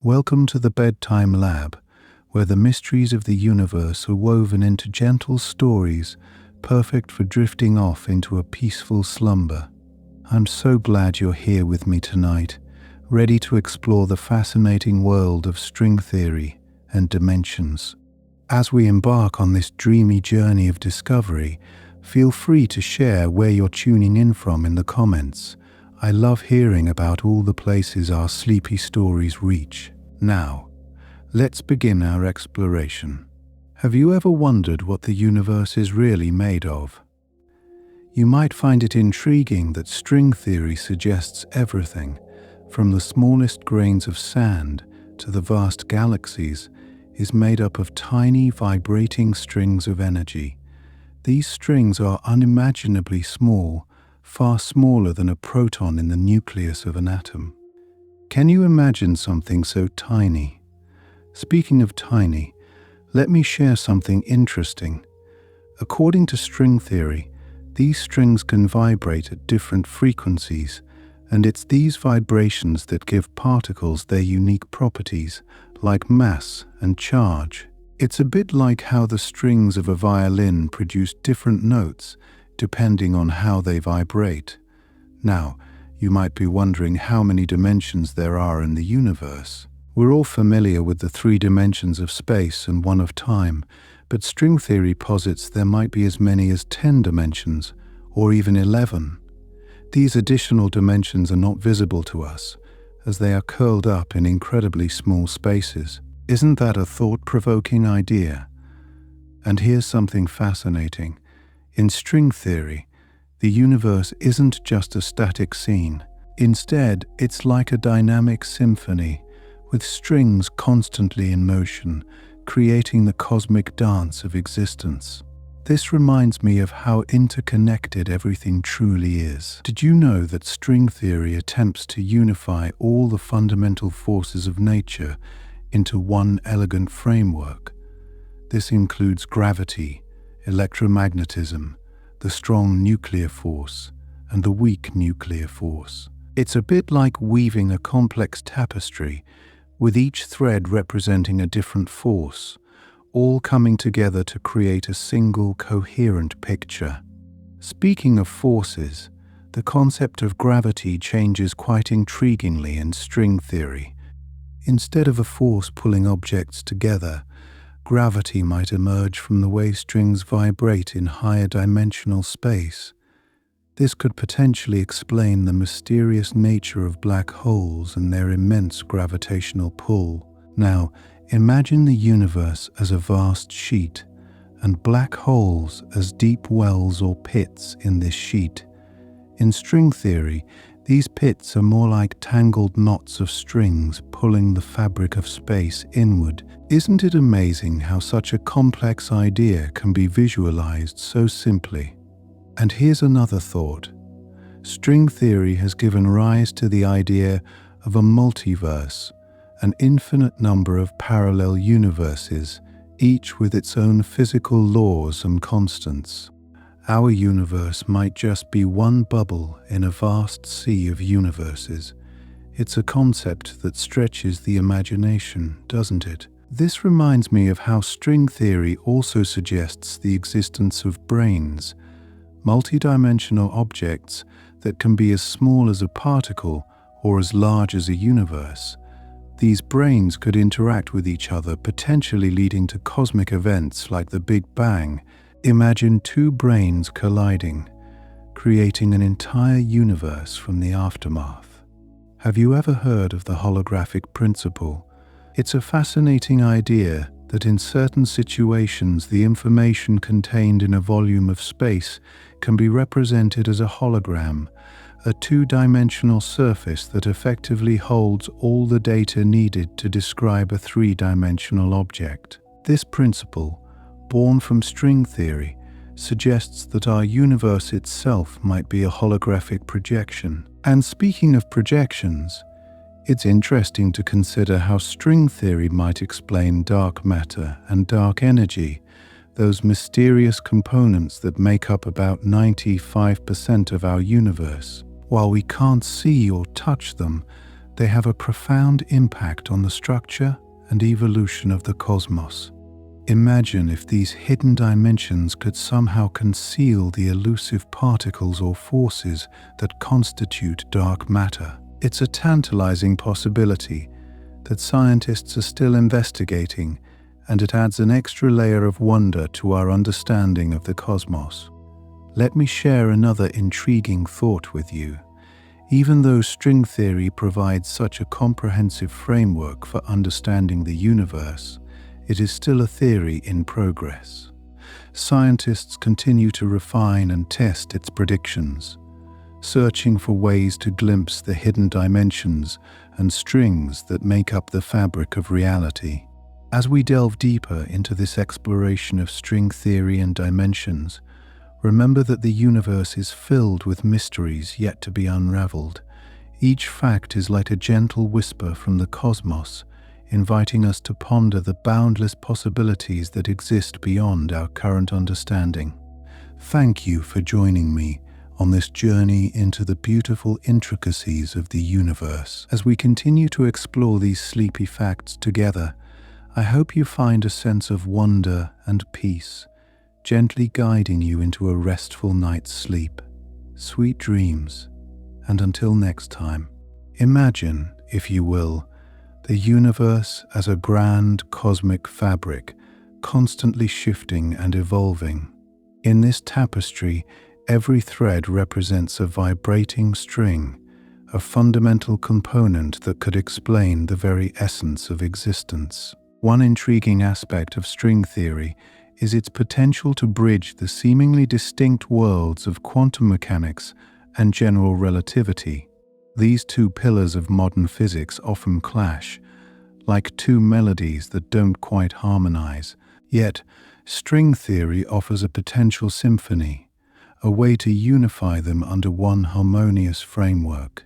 Welcome to the Bedtime Lab, where the mysteries of the universe are woven into gentle stories, perfect for drifting off into a peaceful slumber. I'm so glad you're here with me tonight, ready to explore the fascinating world of string theory and dimensions. As we embark on this dreamy journey of discovery, feel free to share where you're tuning in from in the comments. I love hearing about all the places our sleepy stories reach. Now, let's begin our exploration. Have you ever wondered what the universe is really made of? You might find it intriguing that string theory suggests everything, from the smallest grains of sand to the vast galaxies, is made up of tiny vibrating strings of energy. These strings are unimaginably small, far smaller than a proton in the nucleus of an atom. Can you imagine something so tiny? Speaking of tiny, let me share something interesting. According to string theory, these strings can vibrate at different frequencies, and it's these vibrations that give particles their unique properties, like mass and charge. It's a bit like how the strings of a violin produce different notes depending on how they vibrate. Now, you might be wondering how many dimensions there are in the universe. We're all familiar with the 3 dimensions of space and 1 of time, but string theory posits there might be as many as 10 dimensions, or even 11. These additional dimensions are not visible to us, as they are curled up in incredibly small spaces. Isn't that a thought-provoking idea? And here's something fascinating. In string theory, the universe isn't just a static scene. Instead, it's like a dynamic symphony, with strings constantly in motion, creating the cosmic dance of existence. This reminds me of how interconnected everything truly is. Did you know that string theory attempts to unify all the fundamental forces of nature into one elegant framework? This includes gravity, electromagnetism, the strong nuclear force, and the weak nuclear force. It's a bit like weaving a complex tapestry, with each thread representing a different force, all coming together to create a single coherent picture. Speaking of forces, the concept of gravity changes quite intriguingly in string theory. Instead of a force pulling objects together, gravity might emerge from the way strings vibrate in higher dimensional space. This could potentially explain the mysterious nature of black holes and their immense gravitational pull. Now, imagine the universe as a vast sheet, and black holes as deep wells or pits in this sheet. In string theory, these pits are more like tangled knots of strings pulling the fabric of space inward. Isn't it amazing how such a complex idea can be visualized so simply? And here's another thought. String theory has given rise to the idea of a multiverse, an infinite number of parallel universes, each with its own physical laws and constants. Our universe might just be one bubble in a vast sea of universes. It's a concept that stretches the imagination, doesn't it? This reminds me of how string theory also suggests the existence of brains, multidimensional objects that can be as small as a particle or as large as a universe. These brains could interact with each other, potentially leading to cosmic events like the Big Bang. Imagine 2 brains colliding, creating an entire universe from the aftermath. Have you ever heard of the holographic principle? It's a fascinating idea that in certain situations the information contained in a volume of space can be represented as a hologram, a 2-dimensional surface that effectively holds all the data needed to describe a 3-dimensional object. This principle, born from string theory, suggests that our universe itself might be a holographic projection. And speaking of projections, it's interesting to consider how string theory might explain dark matter and dark energy, those mysterious components that make up about 95% of our universe. While we can't see or touch them, they have a profound impact on the structure and evolution of the cosmos. Imagine if these hidden dimensions could somehow conceal the elusive particles or forces that constitute dark matter. It's a tantalizing possibility that scientists are still investigating, and it adds an extra layer of wonder to our understanding of the cosmos. Let me share another intriguing thought with you. Even though string theory provides such a comprehensive framework for understanding the universe, it is still a theory in progress. Scientists continue to refine and test its predictions, searching for ways to glimpse the hidden dimensions and strings that make up the fabric of reality. As we delve deeper into this exploration of string theory and dimensions, remember that the universe is filled with mysteries yet to be unraveled. Each fact is like a gentle whisper from the cosmos, inviting us to ponder the boundless possibilities that exist beyond our current understanding. Thank you for joining me on this journey into the beautiful intricacies of the universe. As we continue to explore these sleepy facts together, I hope you find a sense of wonder and peace, gently guiding you into a restful night's sleep. Sweet dreams, and until next time, imagine, if you will, the universe as a grand cosmic fabric, constantly shifting and evolving. In this tapestry, every thread represents a vibrating string, a fundamental component that could explain the very essence of existence. One intriguing aspect of string theory is its potential to bridge the seemingly distinct worlds of quantum mechanics and general relativity. These two pillars of modern physics often clash, like two melodies that don't quite harmonize. Yet, string theory offers a potential symphony, a way to unify them under one harmonious framework.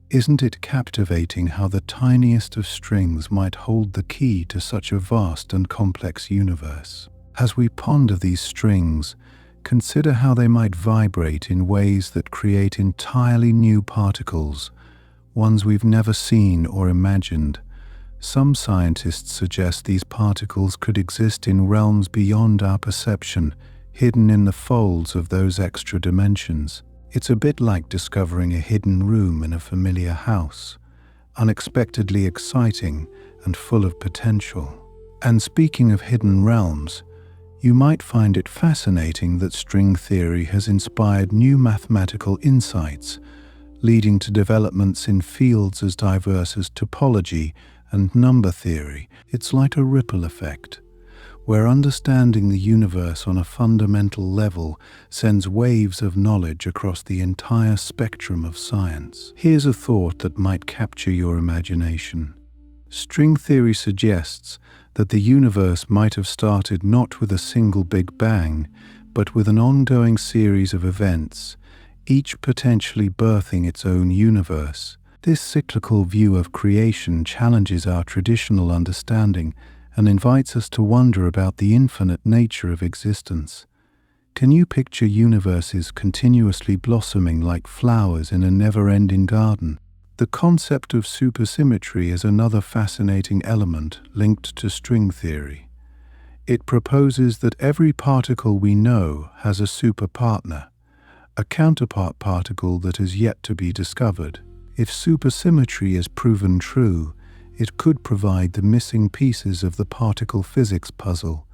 Isn't it captivating how the tiniest of strings might hold the key to such a vast and complex universe? As we ponder these strings, consider how they might vibrate in ways that create entirely new particles, ones we've never seen or imagined. Some scientists suggest these particles could exist in realms beyond our perception, hidden in the folds of those extra dimensions. It's a bit like discovering a hidden room in a familiar house, unexpectedly exciting and full of potential. And speaking of hidden realms, you might find it fascinating that string theory has inspired new mathematical insights, leading to developments in fields as diverse as topology and number theory. It's like a ripple effect, where understanding the universe on a fundamental level sends waves of knowledge across the entire spectrum of science. Here's a thought that might capture your imagination. String theory suggests that the universe might have started not with a single Big Bang, but with an ongoing series of events, each potentially birthing its own universe. This cyclical view of creation challenges our traditional understanding and invites us to wonder about the infinite nature of existence. Can you picture universes continuously blossoming like flowers in a never-ending garden? The concept of supersymmetry is another fascinating element linked to string theory. It proposes that every particle we know has a superpartner, a counterpart particle that is yet to be discovered. If supersymmetry is proven true, it could provide the missing pieces of the particle physics puzzle.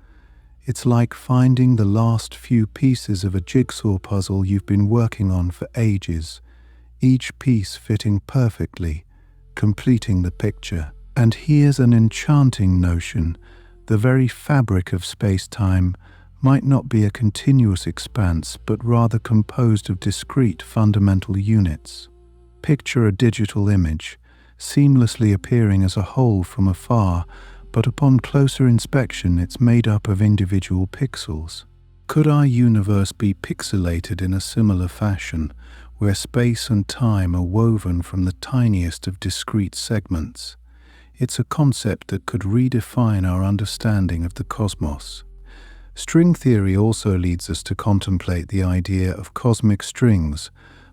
It's like finding the last few pieces of a jigsaw puzzle you've been working on for ages, each piece fitting perfectly, completing the picture. And here's an enchanting notion: the very fabric of space-time might not be a continuous expanse, but rather composed of discrete fundamental units. Picture a digital image, seamlessly appearing as a whole from afar, but upon closer inspection it's made up of individual pixels. Could our universe be pixelated in a similar fashion, where space and time are woven from the tiniest of discrete segments? It's a concept that could redefine our understanding of the cosmos. String theory also leads us to contemplate the idea of cosmic strings,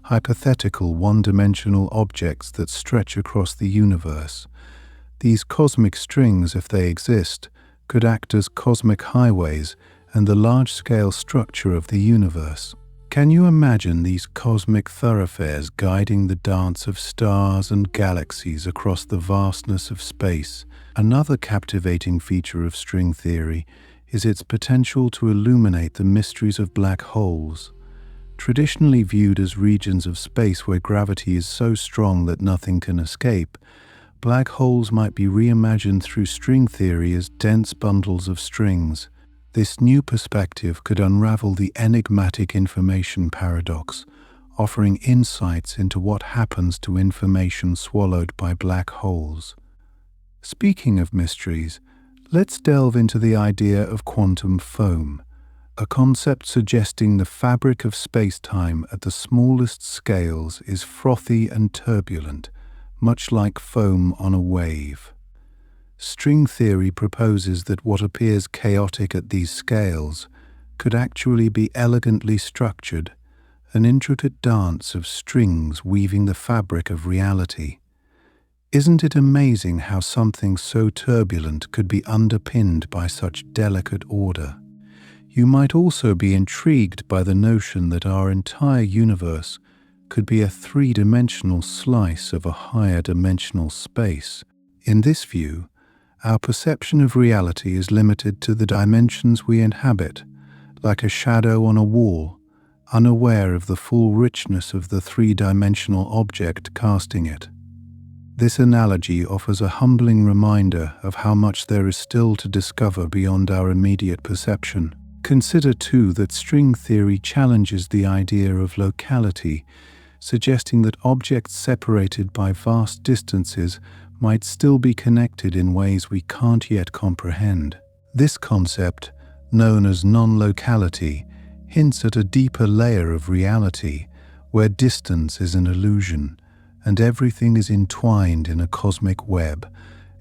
hypothetical one-dimensional objects that stretch across the universe. These cosmic strings, if they exist, could act as cosmic highways and the large-scale structure of the universe. Can you imagine these cosmic thoroughfares guiding the dance of stars and galaxies across the vastness of space? Another captivating feature of string theory is its potential to illuminate the mysteries of black holes. Traditionally viewed as regions of space where gravity is so strong that nothing can escape, black holes might be reimagined through string theory as dense bundles of strings. This new perspective could unravel the enigmatic information paradox, offering insights into what happens to information swallowed by black holes. Speaking of mysteries, let's delve into the idea of quantum foam, a concept suggesting the fabric of space-time at the smallest scales is frothy and turbulent, much like foam on a wave. String theory proposes that what appears chaotic at these scales could actually be elegantly structured, an intricate dance of strings weaving the fabric of reality. Isn't it amazing how something so turbulent could be underpinned by such delicate order? You might also be intrigued by the notion that our entire universe could be a three-dimensional slice of a higher dimensional space. In this view, our perception of reality is limited to the dimensions we inhabit, like a shadow on a wall, unaware of the full richness of the three-dimensional object casting it. This analogy offers a humbling reminder of how much there is still to discover beyond our immediate perception. Consider, too, that string theory challenges the idea of locality, suggesting that objects separated by vast distances might still be connected in ways we can't yet comprehend. This concept, known as non-locality, hints at a deeper layer of reality, where distance is an illusion, and everything is entwined in a cosmic web.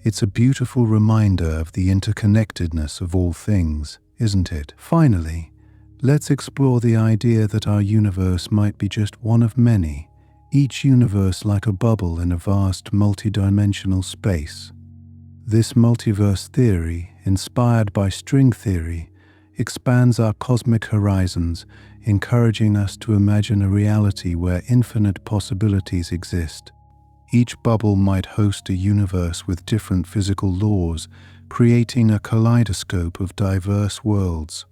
It's a beautiful reminder of the interconnectedness of all things, isn't it? Finally, let's explore the idea that our universe might be just one of many, each universe like a bubble in a vast multidimensional space. This multiverse theory, inspired by string theory, expands our cosmic horizons, encouraging us to imagine a reality where infinite possibilities exist. Each bubble might host a universe with different physical laws, creating a kaleidoscope of diverse worlds.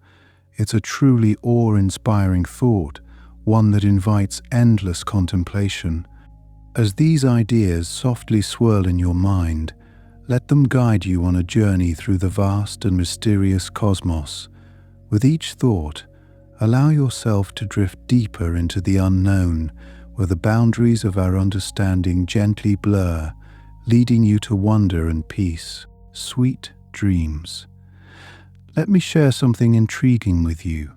It's a truly awe-inspiring thought, one that invites endless contemplation. As these ideas softly swirl in your mind, let them guide you on a journey through the vast and mysterious cosmos. With each thought, allow yourself to drift deeper into the unknown, where the boundaries of our understanding gently blur, leading you to wonder and peace. Sweet dreams. Let me share something intriguing with you.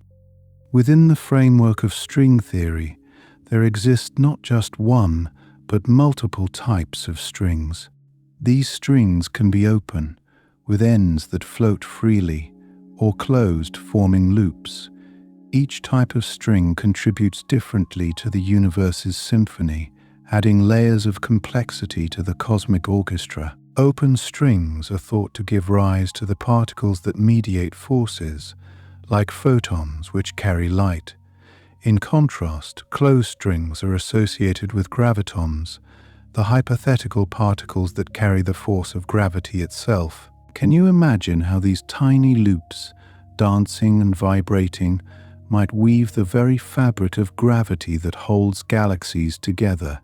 Within the framework of string theory, there exist not just one, but multiple types of strings. These strings can be open, with ends that float freely, or closed, forming loops. Each type of string contributes differently to the universe's symphony, adding layers of complexity to the cosmic orchestra. Open strings are thought to give rise to the particles that mediate forces, like photons which carry light. In contrast, closed strings are associated with gravitons, the hypothetical particles that carry the force of gravity itself. Can you imagine how these tiny loops, dancing and vibrating, might weave the very fabric of gravity that holds galaxies together?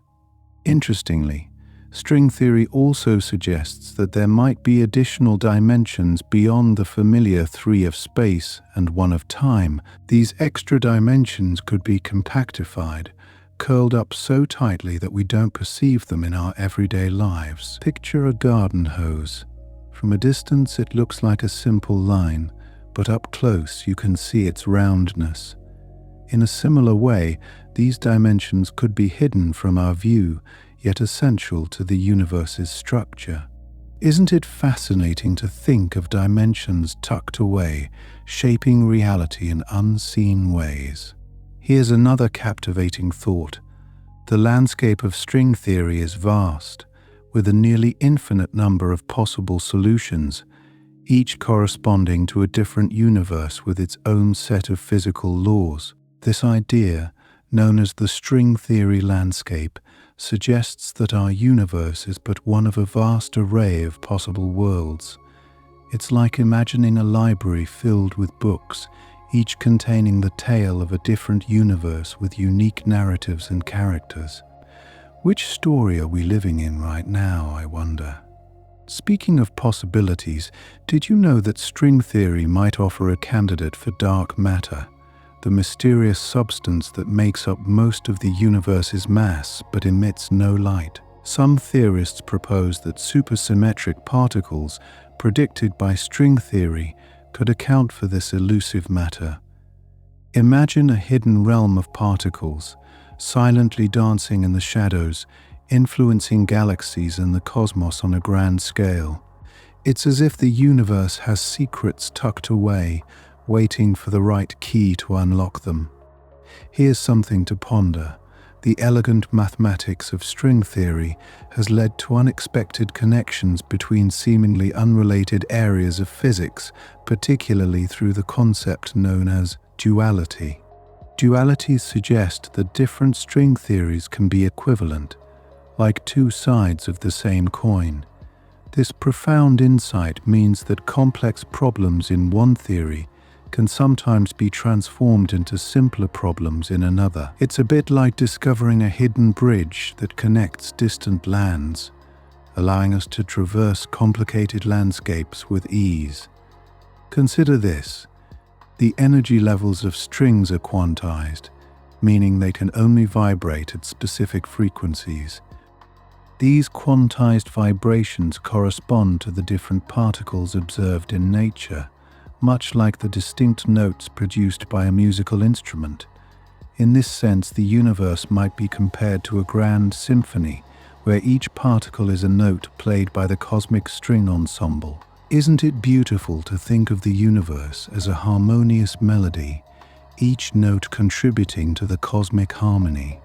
Interestingly, string theory also suggests that there might be additional dimensions beyond the familiar three of space and one of time. These extra dimensions could be compactified, curled up so tightly that we don't perceive them in our everyday lives. Picture a garden hose. From a distance it looks like a simple line, but up close you can see its roundness. In a similar way, these dimensions could be hidden from our view, yet essential to the universe's structure. Isn't it fascinating to think of dimensions tucked away, shaping reality in unseen ways? Here's another captivating thought. The landscape of string theory is vast, with a nearly infinite number of possible solutions, each corresponding to a different universe with its own set of physical laws. This idea, known as the string theory landscape, suggests that our universe is but one of a vast array of possible worlds. It's like imagining a library filled with books, each containing the tale of a different universe with unique narratives and characters. Which story are we living in right now, I wonder? Speaking of possibilities, did you know that string theory might offer a candidate for dark matter, the mysterious substance that makes up most of the universe's mass but emits no light? Some theorists propose that supersymmetric particles predicted by string theory could account for this elusive matter. Imagine a hidden realm of particles, silently dancing in the shadows, influencing galaxies and the cosmos on a grand scale. It's as if the universe has secrets tucked away, waiting for the right key to unlock them. Here's something to ponder. The elegant mathematics of string theory has led to unexpected connections between seemingly unrelated areas of physics, particularly through the concept known as duality. Dualities suggest that different string theories can be equivalent, like two sides of the same coin. This profound insight means that complex problems in one theory can sometimes be transformed into simpler problems in another. It's a bit like discovering a hidden bridge that connects distant lands, allowing us to traverse complicated landscapes with ease. Consider this. The energy levels of strings are quantized, meaning they can only vibrate at specific frequencies. These quantized vibrations correspond to the different particles observed in nature, much like the distinct notes produced by a musical instrument. In this sense, the universe might be compared to a grand symphony, where each particle is a note played by the cosmic string ensemble. Isn't it beautiful to think of the universe as a harmonious melody, each note contributing to the cosmic harmony?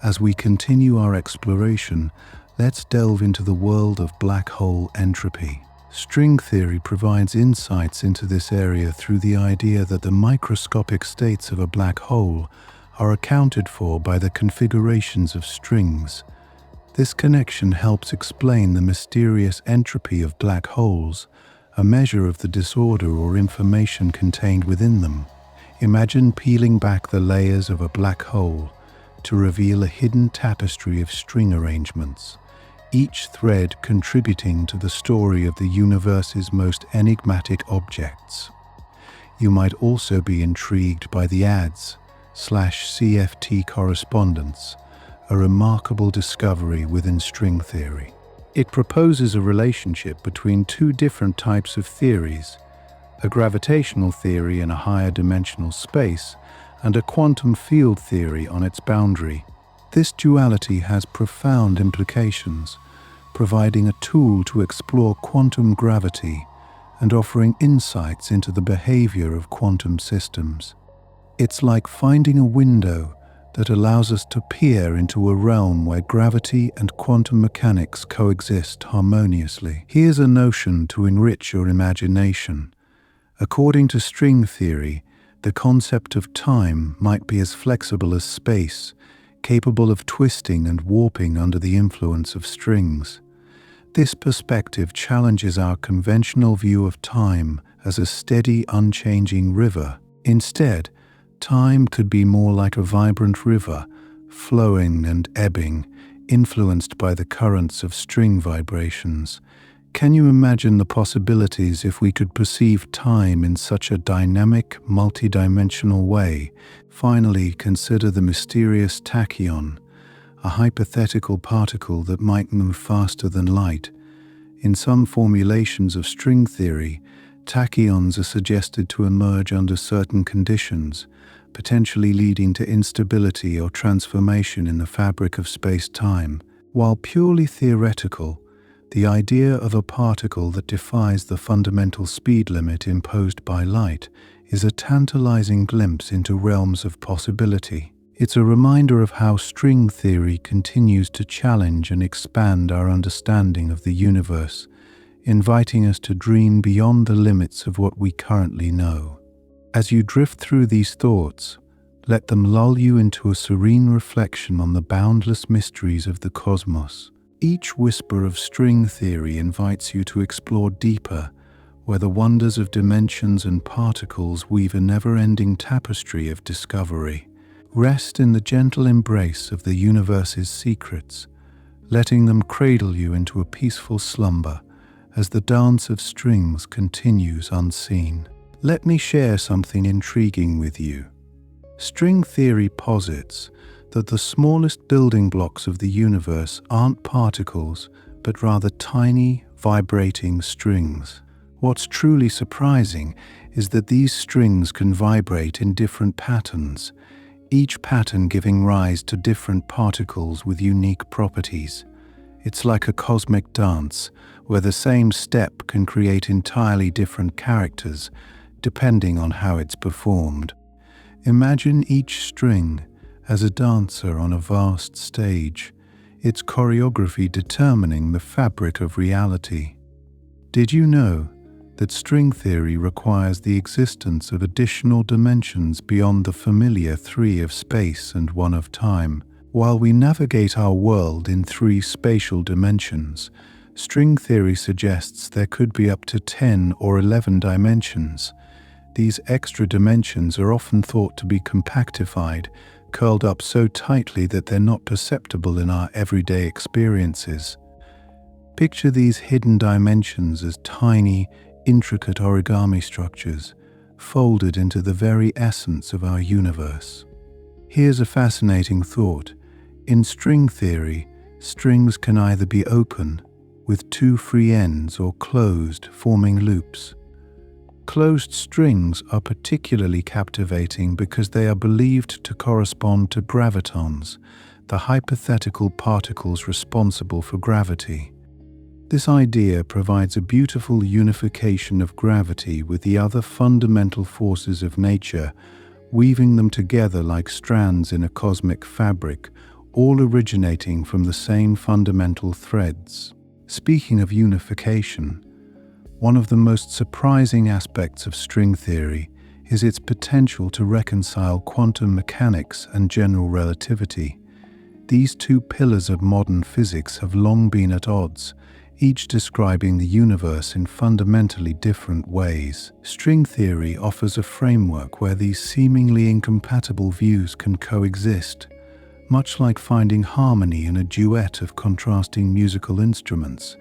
As we continue our exploration, let's delve into the world of black hole entropy. String theory provides insights into this area through the idea that the microscopic states of a black hole are accounted for by the configurations of strings. This connection helps explain the mysterious entropy of black holes, a measure of the disorder or information contained within them. Imagine peeling back the layers of a black hole to reveal a hidden tapestry of string arrangements, each thread contributing to the story of the universe's most enigmatic objects. You might also be intrigued by the ADS/CFT correspondence, a remarkable discovery within string theory. It proposes a relationship between two different types of theories, a gravitational theory in a higher dimensional space and a quantum field theory on its boundary. This duality has profound implications, providing a tool to explore quantum gravity and offering insights into the behavior of quantum systems. It's like finding a window that allows us to peer into a realm where gravity and quantum mechanics coexist harmoniously. Here's a notion to enrich your imagination. According to string theory, the concept of time might be as flexible as space, capable of twisting and warping under the influence of strings. This perspective challenges our conventional view of time as a steady, unchanging river. Instead, time could be more like a vibrant river, flowing and ebbing, influenced by the currents of string vibrations. Can you imagine the possibilities if we could perceive time in such a dynamic, multidimensional way? Finally, consider the mysterious tachyon, a hypothetical particle that might move faster than light. In some formulations of string theory, tachyons are suggested to emerge under certain conditions, potentially leading to instability or transformation in the fabric of space-time. While purely theoretical, the idea of a particle that defies the fundamental speed limit imposed by light is a tantalizing glimpse into realms of possibility. It's a reminder of how string theory continues to challenge and expand our understanding of the universe, inviting us to dream beyond the limits of what we currently know. As you drift through these thoughts, let them lull you into a serene reflection on the boundless mysteries of the cosmos. Each whisper of string theory invites you to explore deeper, where the wonders of dimensions and particles weave a never-ending tapestry of discovery. Rest in the gentle embrace of the universe's secrets, letting them cradle you into a peaceful slumber as the dance of strings continues unseen. Let me share something intriguing with you. String theory posits that the smallest building blocks of the universe aren't particles, but rather tiny, vibrating strings. What's truly surprising is that these strings can vibrate in different patterns, each pattern giving rise to different particles with unique properties. It's like a cosmic dance, where the same step can create entirely different characters, depending on how it's performed. Imagine each string as a dancer on a vast stage, its choreography determining the fabric of reality. Did you know that string theory requires the existence of additional dimensions beyond the familiar three of space and one of time? While we navigate our world in three spatial dimensions, string theory suggests there could be up to 10 or 11 dimensions. These extra dimensions are often thought to be compactified, curled up so tightly that they're not perceptible in our everyday experiences. Picture these hidden dimensions as tiny, intricate origami structures, folded into the very essence of our universe. Here's a fascinating thought. In string theory, strings can either be open, with two free ends, or closed, forming loops. Closed strings are particularly captivating because they are believed to correspond to gravitons, the hypothetical particles responsible for gravity. This idea provides a beautiful unification of gravity with the other fundamental forces of nature, weaving them together like strands in a cosmic fabric, all originating from the same fundamental threads. Speaking of unification, one of the most surprising aspects of string theory is its potential to reconcile quantum mechanics and general relativity. These two pillars of modern physics have long been at odds, each describing the universe in fundamentally different ways. String theory offers a framework where these seemingly incompatible views can coexist, much like finding harmony in a duet of contrasting musical instruments,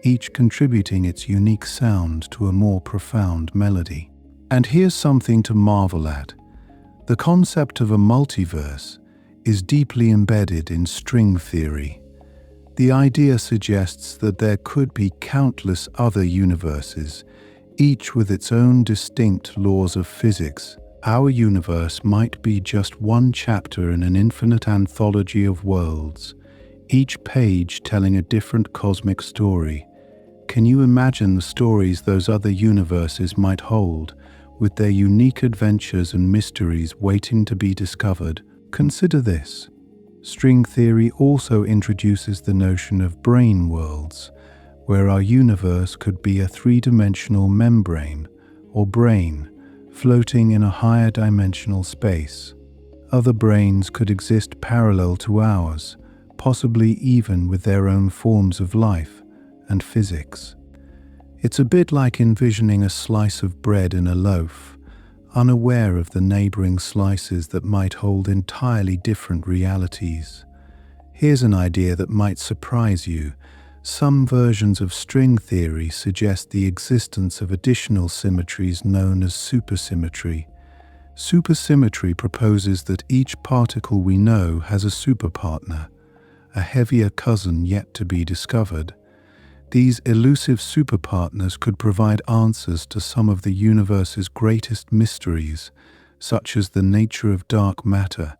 each contributing its unique sound to a more profound melody. And here's something to marvel at. The concept of a multiverse is deeply embedded in string theory. The idea suggests that there could be countless other universes, each with its own distinct laws of physics. Our universe might be just one chapter in an infinite anthology of worlds, each page telling a different cosmic story. Can you imagine the stories those other universes might hold, with their unique adventures and mysteries waiting to be discovered? Consider this. String theory also introduces the notion of brain worlds, where our universe could be a three-dimensional membrane, or brain, floating in a higher dimensional space. Other brains could exist parallel to ours, possibly even with their own forms of life and physics. It's a bit like envisioning a slice of bread in a loaf, unaware of the neighboring slices that might hold entirely different realities. Here's an idea that might surprise you. Some versions of string theory suggest the existence of additional symmetries known as supersymmetry. Supersymmetry proposes that each particle we know has a superpartner, a heavier cousin yet to be discovered. These elusive superpartners could provide answers to some of the universe's greatest mysteries, such as the nature of dark matter.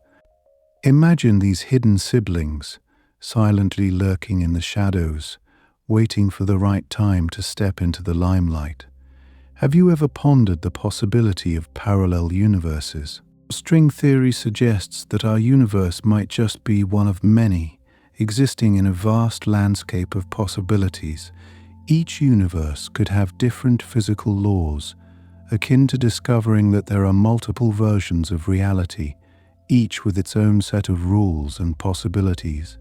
Imagine these hidden siblings, silently lurking in the shadows, waiting for the right time to step into the limelight. Have you ever pondered the possibility of parallel universes? String theory suggests that our universe might just be one of many, existing in a vast landscape of possibilities. Each universe could have different physical laws, akin to discovering that there are multiple versions of reality, each with its own set of rules and possibilities.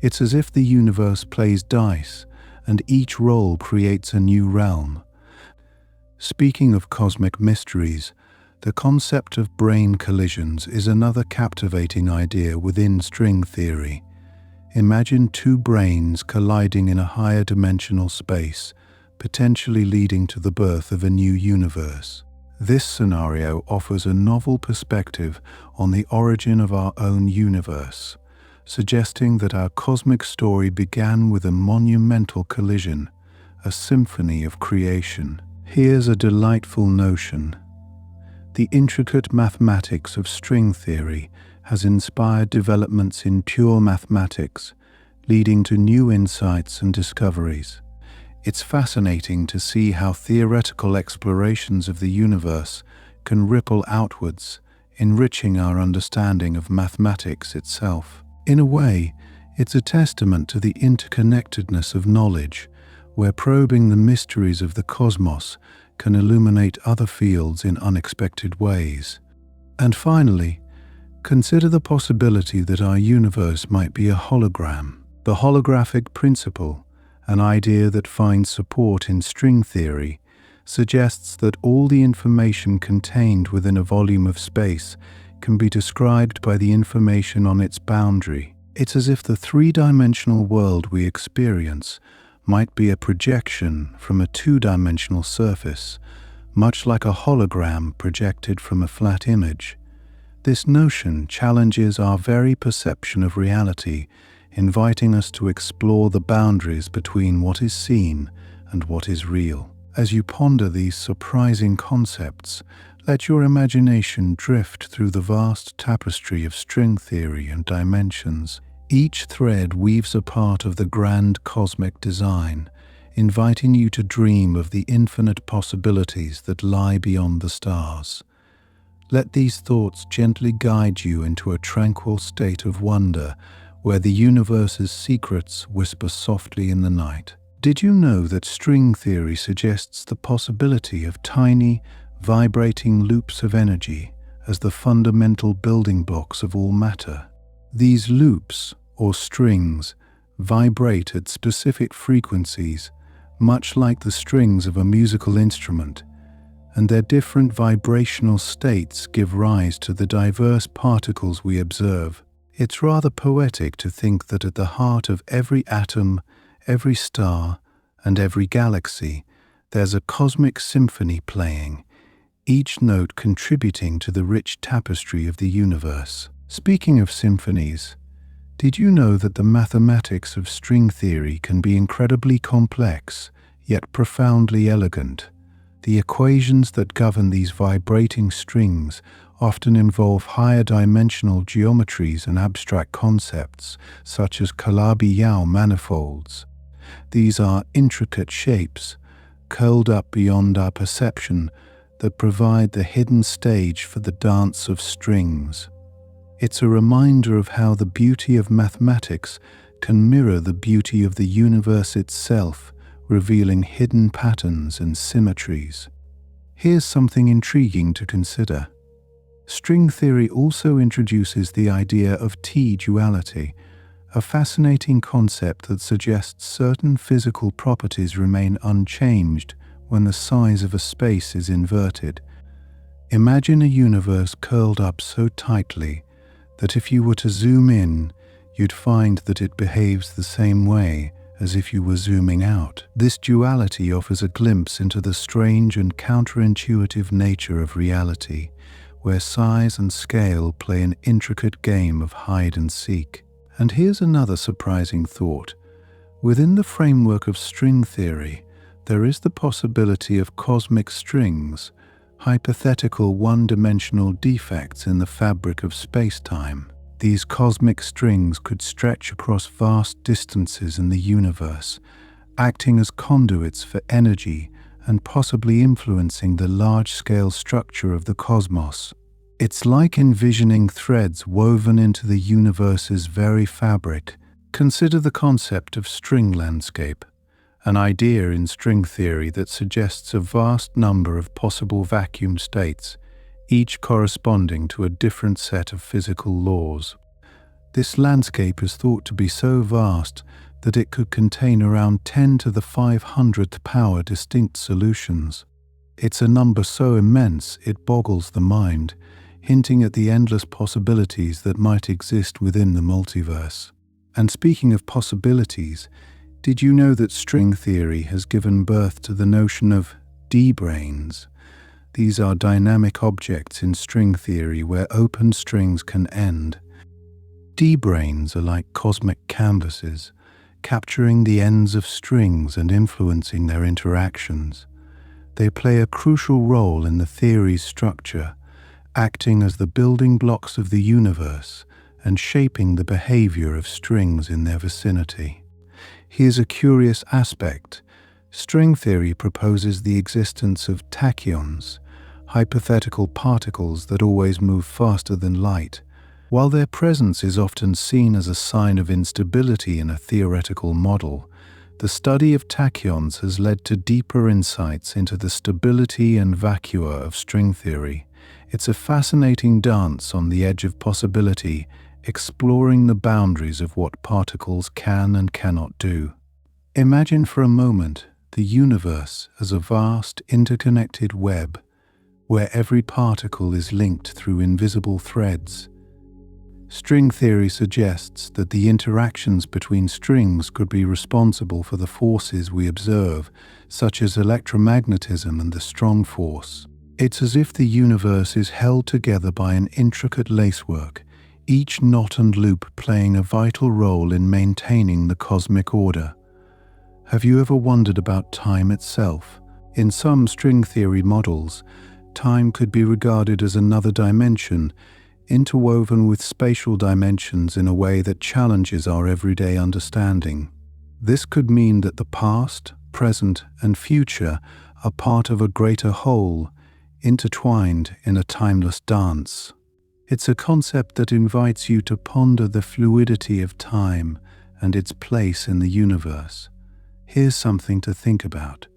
It's as if the universe plays dice, and each roll creates a new realm. Speaking of cosmic mysteries, the concept of brain collisions is another captivating idea within string theory. Imagine two brains colliding in a higher dimensional space, potentially leading to the birth of a new universe. This scenario offers a novel perspective on the origin of our own universe, suggesting that our cosmic story began with a monumental collision, a symphony of creation. Here's a delightful notion. The intricate mathematics of string theory has inspired developments in pure mathematics, leading to new insights and discoveries. It's fascinating to see how theoretical explorations of the universe can ripple outwards, enriching our understanding of mathematics itself. In a way, it's a testament to the interconnectedness of knowledge, where probing the mysteries of the cosmos can illuminate other fields in unexpected ways. And finally, consider the possibility that our universe might be a hologram. The holographic principle, an idea that finds support in string theory, suggests that all the information contained within a volume of space can be described by the information on its boundary. It's as if the three-dimensional world we experience might be a projection from a two-dimensional surface, much like a hologram projected from a flat image. This notion challenges our very perception of reality, inviting us to explore the boundaries between what is seen and what is real. As you ponder these surprising concepts, let your imagination drift through the vast tapestry of string theory and dimensions. Each thread weaves a part of the grand cosmic design, inviting you to dream of the infinite possibilities that lie beyond the stars. Let these thoughts gently guide you into a tranquil state of wonder, where the universe's secrets whisper softly in the night. Did you know that string theory suggests the possibility of tiny, vibrating loops of energy as the fundamental building blocks of all matter? These loops, or strings, vibrate at specific frequencies, much like the strings of a musical instrument, and their different vibrational states give rise to the diverse particles we observe. It's rather poetic to think that at the heart of every atom, every star, and every galaxy, there's a cosmic symphony playing, each note contributing to the rich tapestry of the universe. Speaking of symphonies, did you know that the mathematics of string theory can be incredibly complex, yet profoundly elegant? The equations that govern these vibrating strings often involve higher dimensional geometries and abstract concepts, such as Calabi-Yau manifolds. These are intricate shapes, curled up beyond our perception, that provide the hidden stage for the dance of strings. It's a reminder of how the beauty of mathematics can mirror the beauty of the universe itself, revealing hidden patterns and symmetries. Here's something intriguing to consider. String theory also introduces the idea of T-duality, a fascinating concept that suggests certain physical properties remain unchanged when the size of a space is inverted. Imagine a universe curled up so tightly that if you were to zoom in, you'd find that it behaves the same way as if you were zooming out. This duality offers a glimpse into the strange and counterintuitive nature of reality, where size and scale play an intricate game of hide and seek. And here's another surprising thought. Within the framework of string theory, there is the possibility of cosmic strings, hypothetical one-dimensional defects in the fabric of space-time. These cosmic strings could stretch across vast distances in the universe, acting as conduits for energy and possibly influencing the large-scale structure of the cosmos. It's like envisioning threads woven into the universe's very fabric. Consider the concept of string landscape, an idea in string theory that suggests a vast number of possible vacuum states, each corresponding to a different set of physical laws. This landscape is thought to be so vast that it could contain around 10 to the 500th power distinct solutions. It's a number so immense it boggles the mind, hinting at the endless possibilities that might exist within the multiverse. And speaking of possibilities, did you know that string theory has given birth to the notion of D-brains? These are dynamic objects in string theory where open strings can end. D-brains are like cosmic canvases, capturing the ends of strings and influencing their interactions. They play a crucial role in the theory's structure, acting as the building blocks of the universe and shaping the behavior of strings in their vicinity. Here's a curious aspect. String theory proposes the existence of tachyons, hypothetical particles that always move faster than light. While their presence is often seen as a sign of instability in a theoretical model, the study of tachyons has led to deeper insights into the stability and vacua of string theory. It's a fascinating dance on the edge of possibility, exploring the boundaries of what particles can and cannot do. Imagine for a moment the universe as a vast, interconnected web, where every particle is linked through invisible threads. String theory suggests that the interactions between strings could be responsible for the forces we observe, such as electromagnetism and the strong force. It's as if the universe is held together by an intricate lacework, each knot and loop playing a vital role in maintaining the cosmic order. Have you ever wondered about time itself? In some string theory models, time could be regarded as another dimension, interwoven with spatial dimensions in a way that challenges our everyday understanding. This could mean that the past, present, and future are part of a greater whole, intertwined in a timeless dance. It's a concept that invites you to ponder the fluidity of time and its place in the universe. Here's something to think about: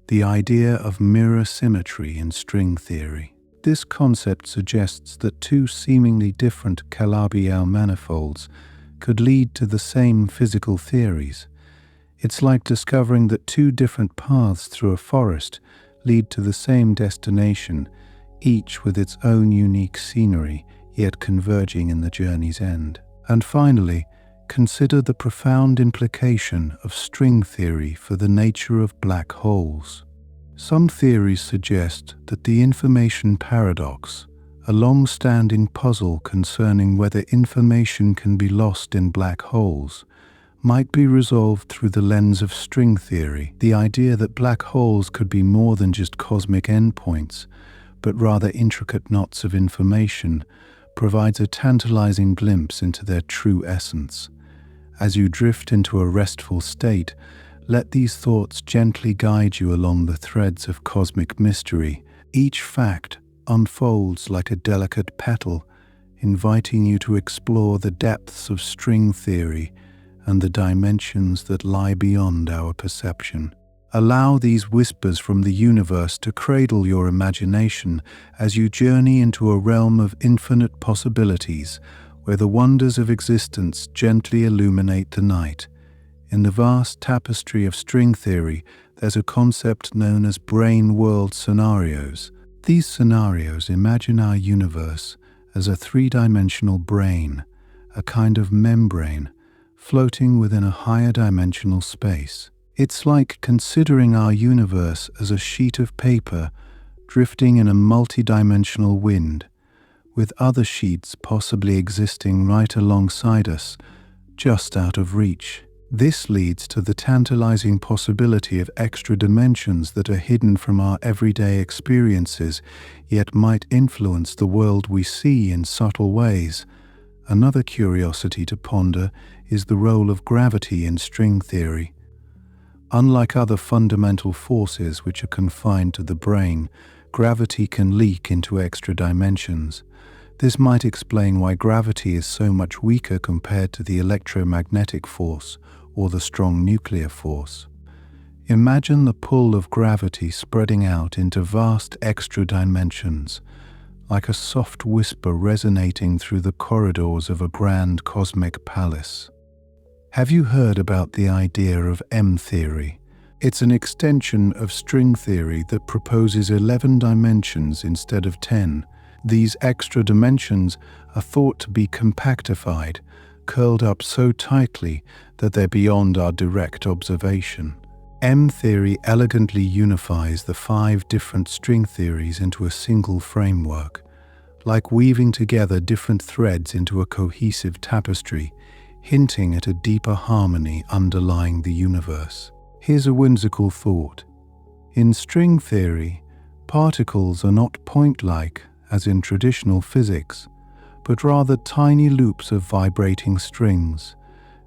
the idea of mirror symmetry in string theory. This concept suggests that two seemingly different Calabi-Yau manifolds could lead to the same physical theories. It's like discovering that two different paths through a forest lead to the same destination, each with its own unique scenery, yet converging in the journey's end. And finally, consider the profound implication of string theory for the nature of black holes. Some theories suggest that the information paradox, a long-standing puzzle concerning whether information can be lost in black holes, might be resolved through the lens of string theory. The idea that black holes could be more than just cosmic endpoints, but rather intricate knots of information, provides a tantalizing glimpse into their true essence. As you drift into a restful state, let these thoughts gently guide you along the threads of cosmic mystery. Each fact unfolds like a delicate petal, inviting you to explore the depths of string theory and the dimensions that lie beyond our perception. Allow these whispers from the universe to cradle your imagination as you journey into a realm of infinite possibilities, where the wonders of existence gently illuminate the night. In the vast tapestry of string theory, there's a concept known as brain world scenarios. These scenarios imagine our universe as a three-dimensional brain, a kind of membrane, floating within a higher dimensional space. It's like considering our universe as a sheet of paper drifting in a multi-dimensional wind, with other sheets possibly existing right alongside us, just out of reach. This leads to the tantalizing possibility of extra dimensions that are hidden from our everyday experiences, yet might influence the world we see in subtle ways. Another curiosity to ponder is the role of gravity in string theory. Unlike other fundamental forces which are confined to the brain, gravity can leak into extra dimensions. This might explain why gravity is so much weaker compared to the electromagnetic force or the strong nuclear force. Imagine the pull of gravity spreading out into vast extra dimensions, like a soft whisper resonating through the corridors of a grand cosmic palace. Have you heard about the idea of M-theory? It's an extension of string theory that proposes 11 dimensions instead of 10. These extra dimensions are thought to be compactified, curled up so tightly that they're beyond our direct observation. M-theory elegantly unifies the 5 different string theories into a single framework, like weaving together different threads into a cohesive tapestry, hinting at a deeper harmony underlying the universe. Here's a whimsical thought. In string theory, particles are not point-like, as in traditional physics, but rather tiny loops of vibrating strings.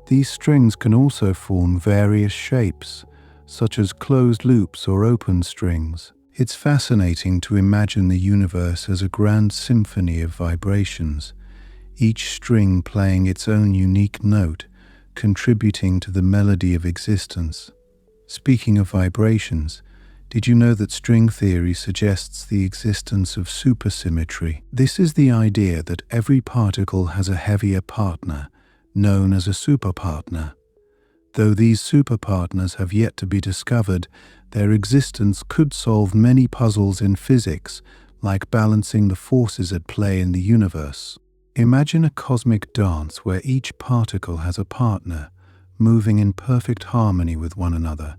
These strings can also form various shapes, such as closed loops or open strings. It's fascinating to imagine the universe as a grand symphony of vibrations, each string playing its own unique note, contributing to the melody of existence. Speaking of vibrations, did you know that string theory suggests the existence of supersymmetry? This is the idea that every particle has a heavier partner, known as a superpartner. Though these superpartners have yet to be discovered, their existence could solve many puzzles in physics, like balancing the forces at play in the universe. Imagine a cosmic dance where each particle has a partner, moving in perfect harmony with one another.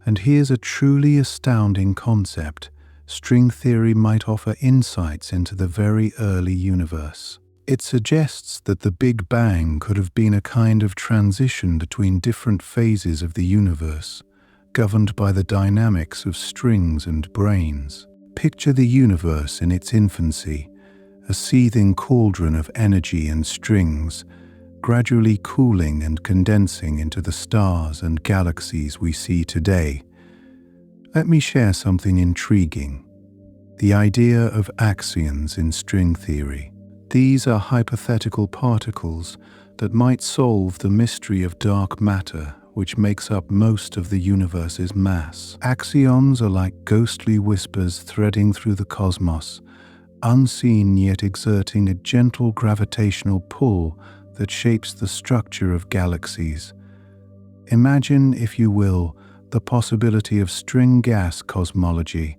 And here's a truly astounding concept. String theory might offer insights into the very early universe. It suggests that the Big Bang could have been a kind of transition between different phases of the universe, governed by the dynamics of strings and brains. Picture the universe in its infancy, a seething cauldron of energy and strings, gradually cooling and condensing into the stars and galaxies we see today. Let me share something intriguing: the idea of axions in string theory. These are hypothetical particles that might solve the mystery of dark matter, which makes up most of the universe's mass. Axions are like ghostly whispers threading through the cosmos, unseen yet exerting a gentle gravitational pull that shapes the structure of galaxies. Imagine, if you will, the possibility of string gas cosmology.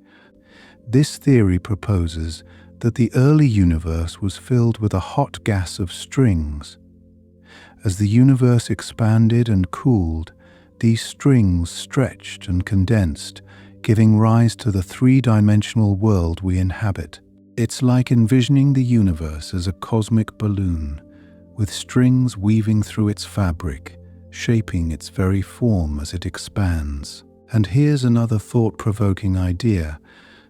This theory proposes that the early universe was filled with a hot gas of strings. As the universe expanded and cooled, these strings stretched and condensed, giving rise to the three-dimensional world we inhabit. It's like envisioning the universe as a cosmic balloon, with strings weaving through its fabric, shaping its very form as it expands. And here's another thought-provoking idea.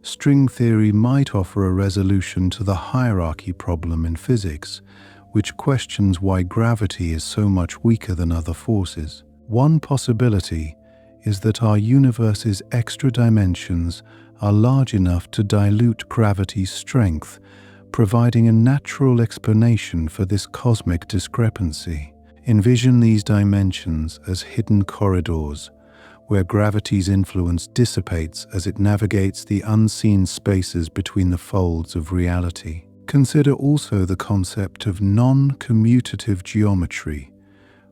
String theory might offer a resolution to the hierarchy problem in physics, which questions why gravity is so much weaker than other forces. One possibility is that our universe's extra dimensions are large enough to dilute gravity's strength, providing a natural explanation for this cosmic discrepancy. Envision these dimensions as hidden corridors, where gravity's influence dissipates as it navigates the unseen spaces between the folds of reality. Consider also the concept of non-commutative geometry,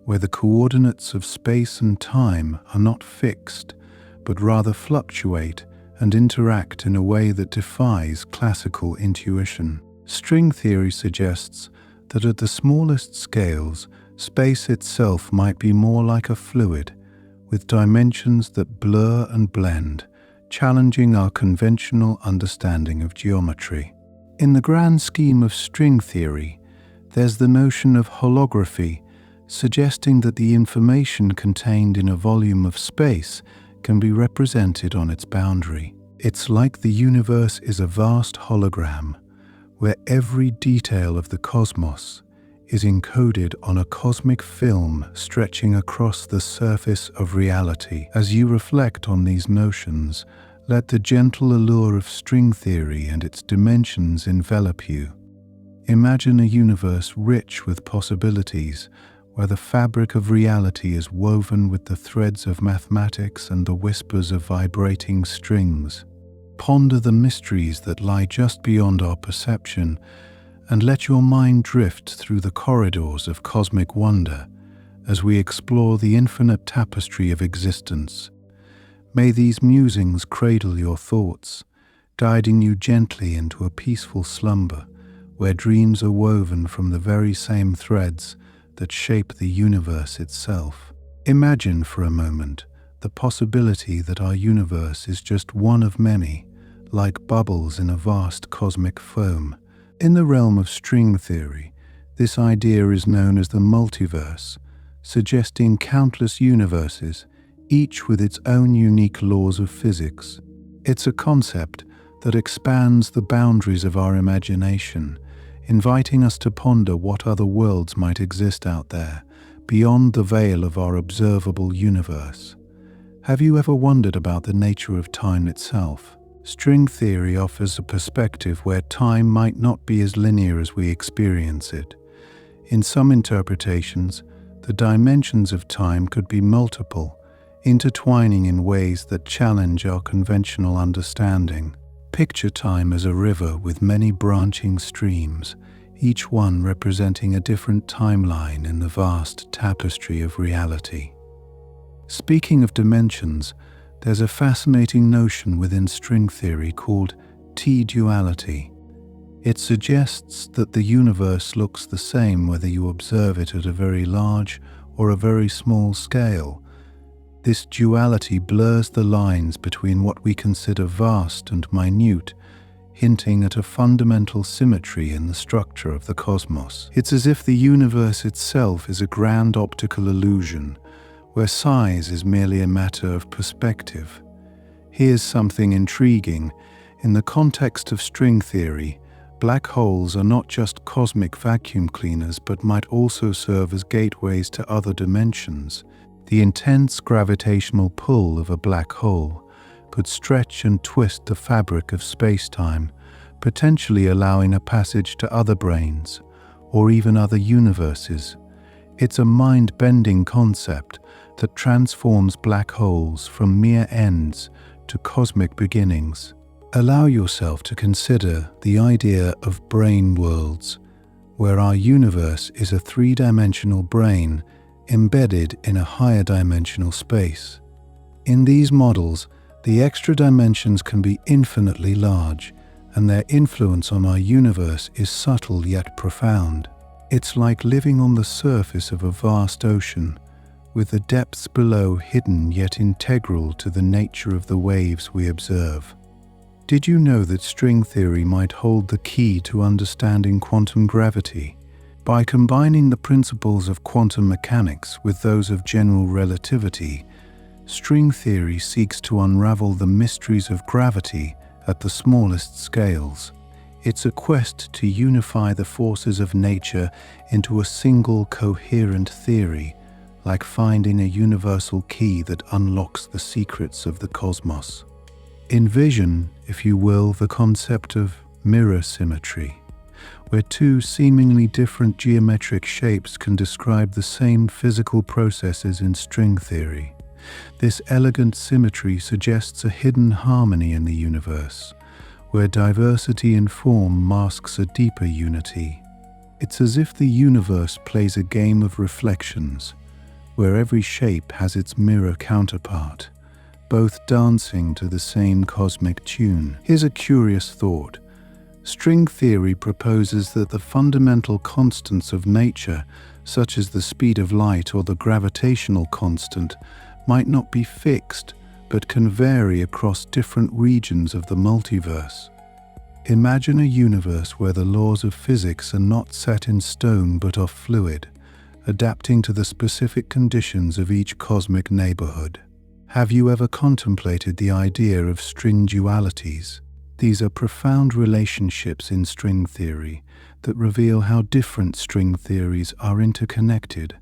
where the coordinates of space and time are not fixed, but rather fluctuate and interact in a way that defies classical intuition. String theory suggests that at the smallest scales, space itself might be more like a fluid, with dimensions that blur and blend, challenging our conventional understanding of geometry. In the grand scheme of string theory, there's the notion of holography, suggesting that the information contained in a volume of space can be represented on its boundary. It's like the universe is a vast hologram, where every detail of the cosmos is encoded on a cosmic film stretching across the surface of reality. As you reflect on these notions, let the gentle allure of string theory and its dimensions envelop you. Imagine a universe rich with possibilities, where the fabric of reality is woven with the threads of mathematics and the whispers of vibrating strings. Ponder the mysteries that lie just beyond our perception, and let your mind drift through the corridors of cosmic wonder as we explore the infinite tapestry of existence. May these musings cradle your thoughts, guiding you gently into a peaceful slumber where dreams are woven from the very same threads that shape the universe itself. Imagine for a moment the possibility that our universe is just one of many, like bubbles in a vast cosmic foam. In the realm of string theory, this idea is known as the multiverse, suggesting countless universes, each with its own unique laws of physics. It's a concept that expands the boundaries of our imagination, inviting us to ponder what other worlds might exist out there, beyond the veil of our observable universe. Have you ever wondered about the nature of time itself? String theory offers a perspective where time might not be as linear as we experience it. In some interpretations, the dimensions of time could be multiple, intertwining in ways that challenge our conventional understanding. Picture time as a river with many branching streams, each one representing a different timeline in the vast tapestry of reality. Speaking of dimensions, there's a fascinating notion within string theory called T-duality. It suggests that the universe looks the same whether you observe it at a very large or a very small scale. This duality blurs the lines between what we consider vast and minute, hinting at a fundamental symmetry in the structure of the cosmos. It's as if the universe itself is a grand optical illusion, where size is merely a matter of perspective. Here's something intriguing. In the context of string theory, black holes are not just cosmic vacuum cleaners but might also serve as gateways to other dimensions. The intense gravitational pull of a black hole could stretch and twist the fabric of space-time, potentially allowing a passage to other branes, or even other universes. It's a mind-bending concept that transforms black holes from mere ends to cosmic beginnings. Allow yourself to consider the idea of brain worlds, where our universe is a three-dimensional brain embedded in a higher dimensional space. In these models, the extra dimensions can be infinitely large, and their influence on our universe is subtle yet profound. It's like living on the surface of a vast ocean, with the depths below hidden yet integral to the nature of the waves we observe. Did you know that string theory might hold the key to understanding quantum gravity? By combining the principles of quantum mechanics with those of general relativity, string theory seeks to unravel the mysteries of gravity at the smallest scales. It's a quest to unify the forces of nature into a single coherent theory, like finding a universal key that unlocks the secrets of the cosmos. Envision, if you will, the concept of mirror symmetry, where two seemingly different geometric shapes can describe the same physical processes in string theory. This elegant symmetry suggests a hidden harmony in the universe, where diversity in form masks a deeper unity. It's as if the universe plays a game of reflections, where every shape has its mirror counterpart, both dancing to the same cosmic tune. Here's a curious thought. String theory proposes that the fundamental constants of nature, such as the speed of light or the gravitational constant, might not be fixed, but can vary across different regions of the multiverse. Imagine a universe where the laws of physics are not set in stone but are fluid, adapting to the specific conditions of each cosmic neighborhood. Have you ever contemplated the idea of string dualities? These are profound relationships in string theory that reveal how different string theories are interconnected.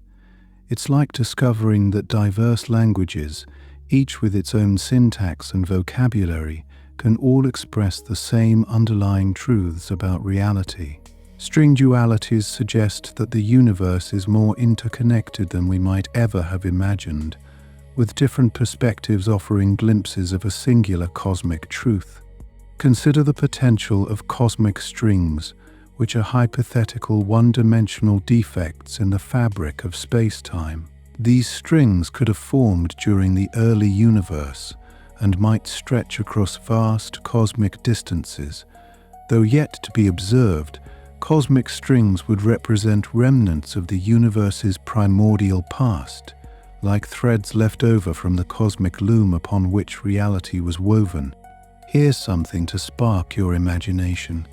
It's like discovering that diverse languages, each with its own syntax and vocabulary, can all express the same underlying truths about reality. String dualities suggest that the universe is more interconnected than we might ever have imagined, with different perspectives offering glimpses of a singular cosmic truth. Consider the potential of cosmic strings, which are hypothetical one-dimensional defects in the fabric of space-time. These strings could have formed during the early universe and might stretch across vast cosmic distances. Though yet to be observed, cosmic strings would represent remnants of the universe's primordial past, like threads left over from the cosmic loom upon which reality was woven. Here's something to spark your imagination.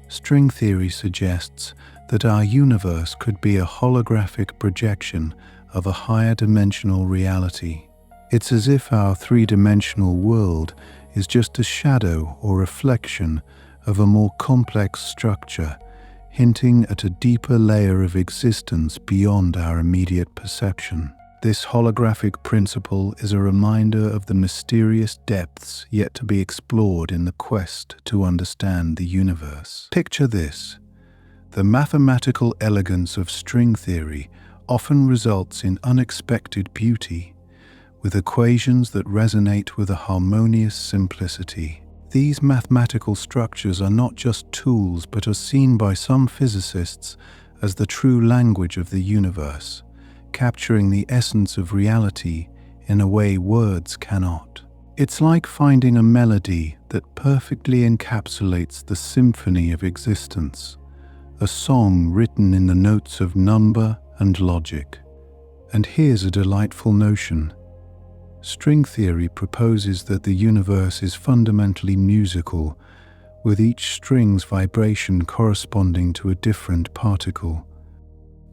String theory suggests that our universe could be a holographic projection of a higher dimensional reality. It's as if our three-dimensional world is just a shadow or reflection of a more complex structure, hinting at a deeper layer of existence beyond our immediate perception. This holographic principle is a reminder of the mysterious depths yet to be explored in the quest to understand the universe. Picture this. The mathematical elegance of string theory often results in unexpected beauty, with equations that resonate with a harmonious simplicity. These mathematical structures are not just tools but are seen by some physicists as the true language of the universe, capturing the essence of reality in a way words cannot. It's like finding a melody that perfectly encapsulates the symphony of existence, a song written in the notes of number and logic. And here's a delightful notion. String theory proposes that the universe is fundamentally musical, with each string's vibration corresponding to a different particle.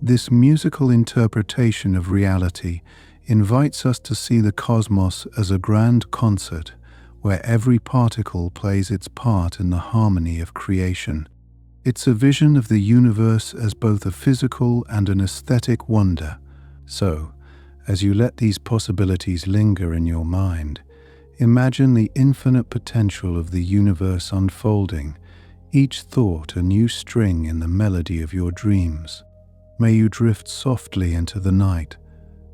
This musical interpretation of reality invites us to see the cosmos as a grand concert where every particle plays its part in the harmony of creation. It's a vision of the universe as both a physical and an aesthetic wonder. So, as you let these possibilities linger in your mind, imagine the infinite potential of the universe unfolding, each thought a new string in the melody of your dreams. May you drift softly into the night,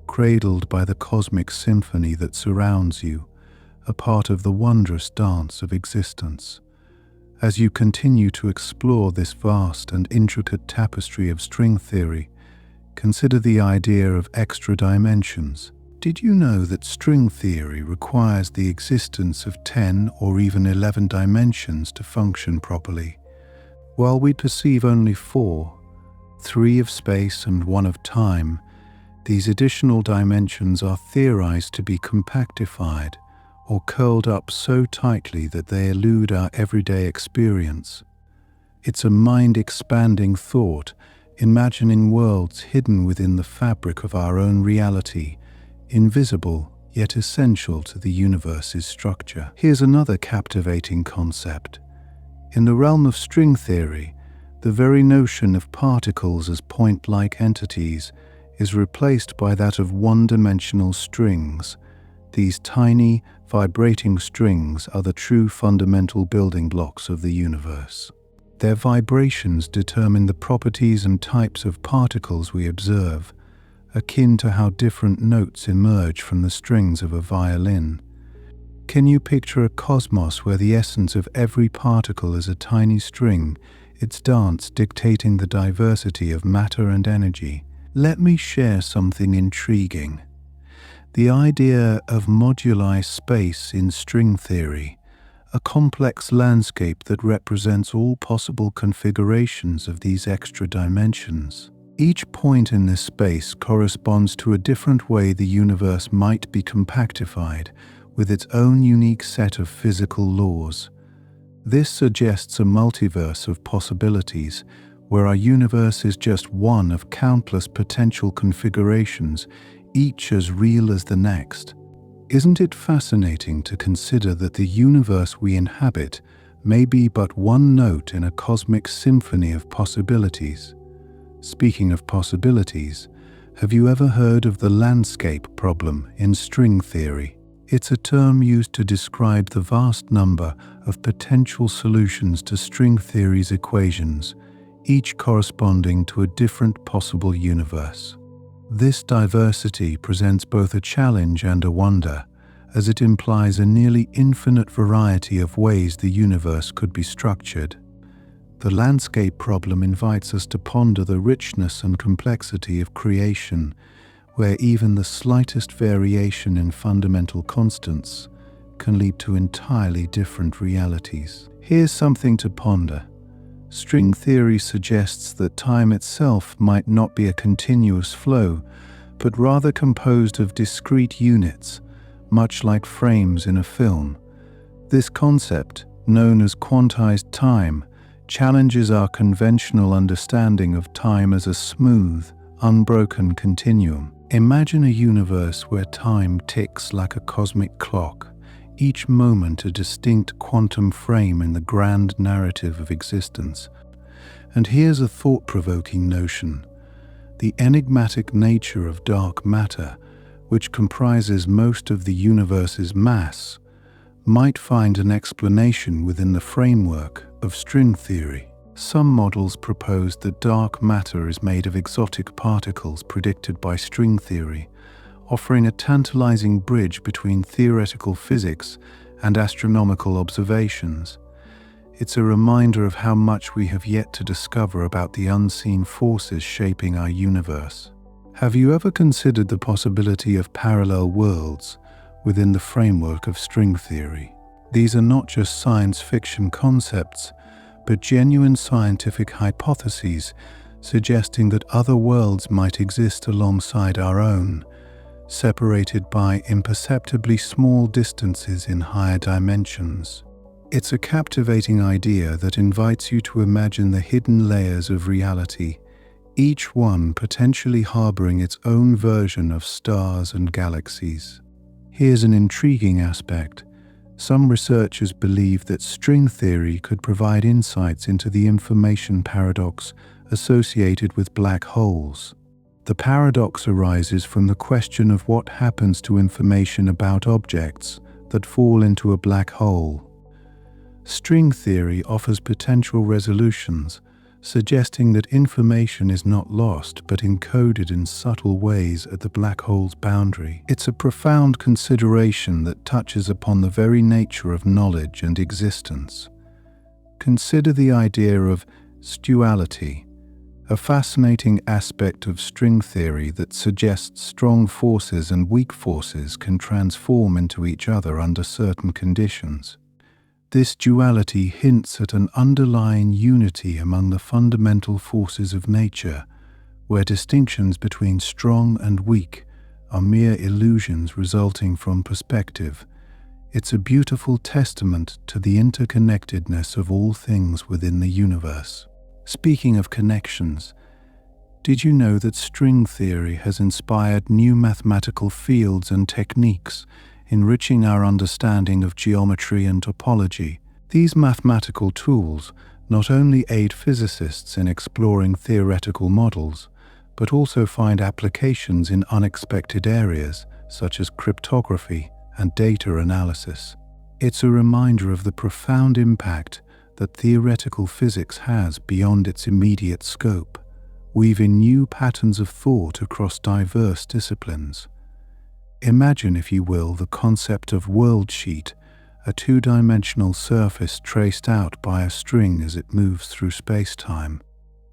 cradled by the cosmic symphony that surrounds you, a part of the wondrous dance of existence. As you continue to explore this vast and intricate tapestry of string theory, consider the idea of extra dimensions. Did you know that string theory requires the existence of 10 or even 11 dimensions to function properly? While we perceive only 4, 3 of space and 1 of time, these additional dimensions are theorized to be compactified or curled up so tightly that they elude our everyday experience. It's a mind-expanding thought, imagining worlds hidden within the fabric of our own reality, invisible yet essential to the universe's structure. Here's another captivating concept. In the realm of string theory, the very notion of particles as point-like entities is replaced by that of one-dimensional strings. These tiny, vibrating strings are the true fundamental building blocks of the universe. Their vibrations determine the properties and types of particles we observe, akin to how different notes emerge from the strings of a violin. Can you picture a cosmos where the essence of every particle is a tiny string, its dance dictating the diversity of matter and energy? Let me share something intriguing. The idea of moduli space in string theory, a complex landscape that represents all possible configurations of these extra dimensions. Each point in this space corresponds to a different way the universe might be compactified, with its own unique set of physical laws. This suggests a multiverse of possibilities, where our universe is just one of countless potential configurations, each as real as the next. Isn't it fascinating to consider that the universe we inhabit may be but one note in a cosmic symphony of possibilities? Speaking of possibilities, have you ever heard of the landscape problem in string theory? It's a term used to describe the vast number of potential solutions to string theory's equations, each corresponding to a different possible universe. This diversity presents both a challenge and a wonder, as it implies a nearly infinite variety of ways the universe could be structured. The landscape problem invites us to ponder the richness and complexity of creation, where even the slightest variation in fundamental constants can lead to entirely different realities. Here's something to ponder. String theory suggests that time itself might not be a continuous flow, but rather composed of discrete units, much like frames in a film. This concept, known as quantized time, challenges our conventional understanding of time as a smooth, unbroken continuum. Imagine a universe where time ticks like a cosmic clock, each moment a distinct quantum frame in the grand narrative of existence. And here's a thought-provoking notion. The enigmatic nature of dark matter, which comprises most of the universe's mass, might find an explanation within the framework of string theory. Some models propose that dark matter is made of exotic particles predicted by string theory, offering a tantalizing bridge between theoretical physics and astronomical observations. It's a reminder of how much we have yet to discover about the unseen forces shaping our universe. Have you ever considered the possibility of parallel worlds within the framework of string theory? These are not just science fiction concepts, but genuine scientific hypotheses suggesting that other worlds might exist alongside our own, separated by imperceptibly small distances in higher dimensions. It's a captivating idea that invites you to imagine the hidden layers of reality, each one potentially harboring its own version of stars and galaxies. Here's an intriguing aspect. Some researchers believe that string theory could provide insights into the information paradox associated with black holes. The paradox arises from the question of what happens to information about objects that fall into a black hole. String theory offers potential resolutions, suggesting that information is not lost but encoded in subtle ways at the black hole's boundary. It's a profound consideration that touches upon the very nature of knowledge and existence. Consider the idea of duality, a fascinating aspect of string theory that suggests strong forces and weak forces can transform into each other under certain conditions. This duality hints at an underlying unity among the fundamental forces of nature, where distinctions between strong and weak are mere illusions resulting from perspective. It's a beautiful testament to the interconnectedness of all things within the universe. Speaking of connections, did you know that string theory has inspired new mathematical fields and techniques, enriching our understanding of geometry and topology? These mathematical tools not only aid physicists in exploring theoretical models, but also find applications in unexpected areas such as cryptography and data analysis. It's a reminder of the profound impact that theoretical physics has beyond its immediate scope, weaving new patterns of thought across diverse disciplines. Imagine, if you will, the concept of world sheet, a two-dimensional surface traced out by a string as it moves through space-time.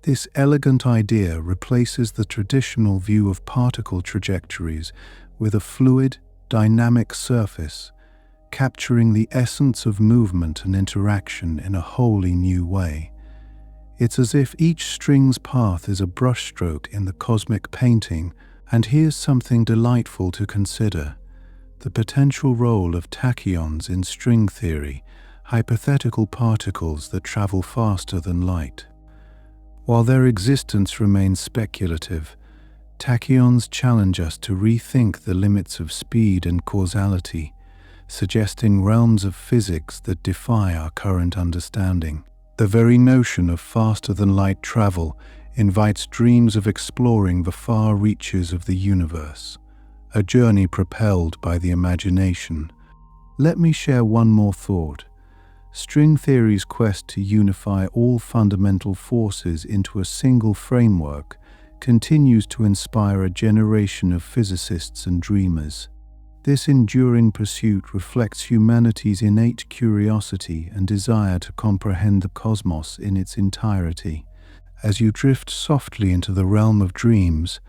This elegant idea replaces the traditional view of particle trajectories with a fluid, dynamic surface, capturing the essence of movement and interaction in a wholly new way. It's as if each string's path is a brushstroke in the cosmic painting. And here's something delightful to consider: the potential role of tachyons in string theory, hypothetical particles that travel faster than light. While their existence remains speculative, tachyons challenge us to rethink the limits of speed and causality, suggesting realms of physics that defy our current understanding. The very notion of faster-than-light travel invites dreams of exploring the far reaches of the universe, a journey propelled by the imagination. Let me share one more thought. String theory's quest to unify all fundamental forces into a single framework continues to inspire a generation of physicists and dreamers. This enduring pursuit reflects humanity's innate curiosity and desire to comprehend the cosmos in its entirety. As you drift softly into the realm of dreams,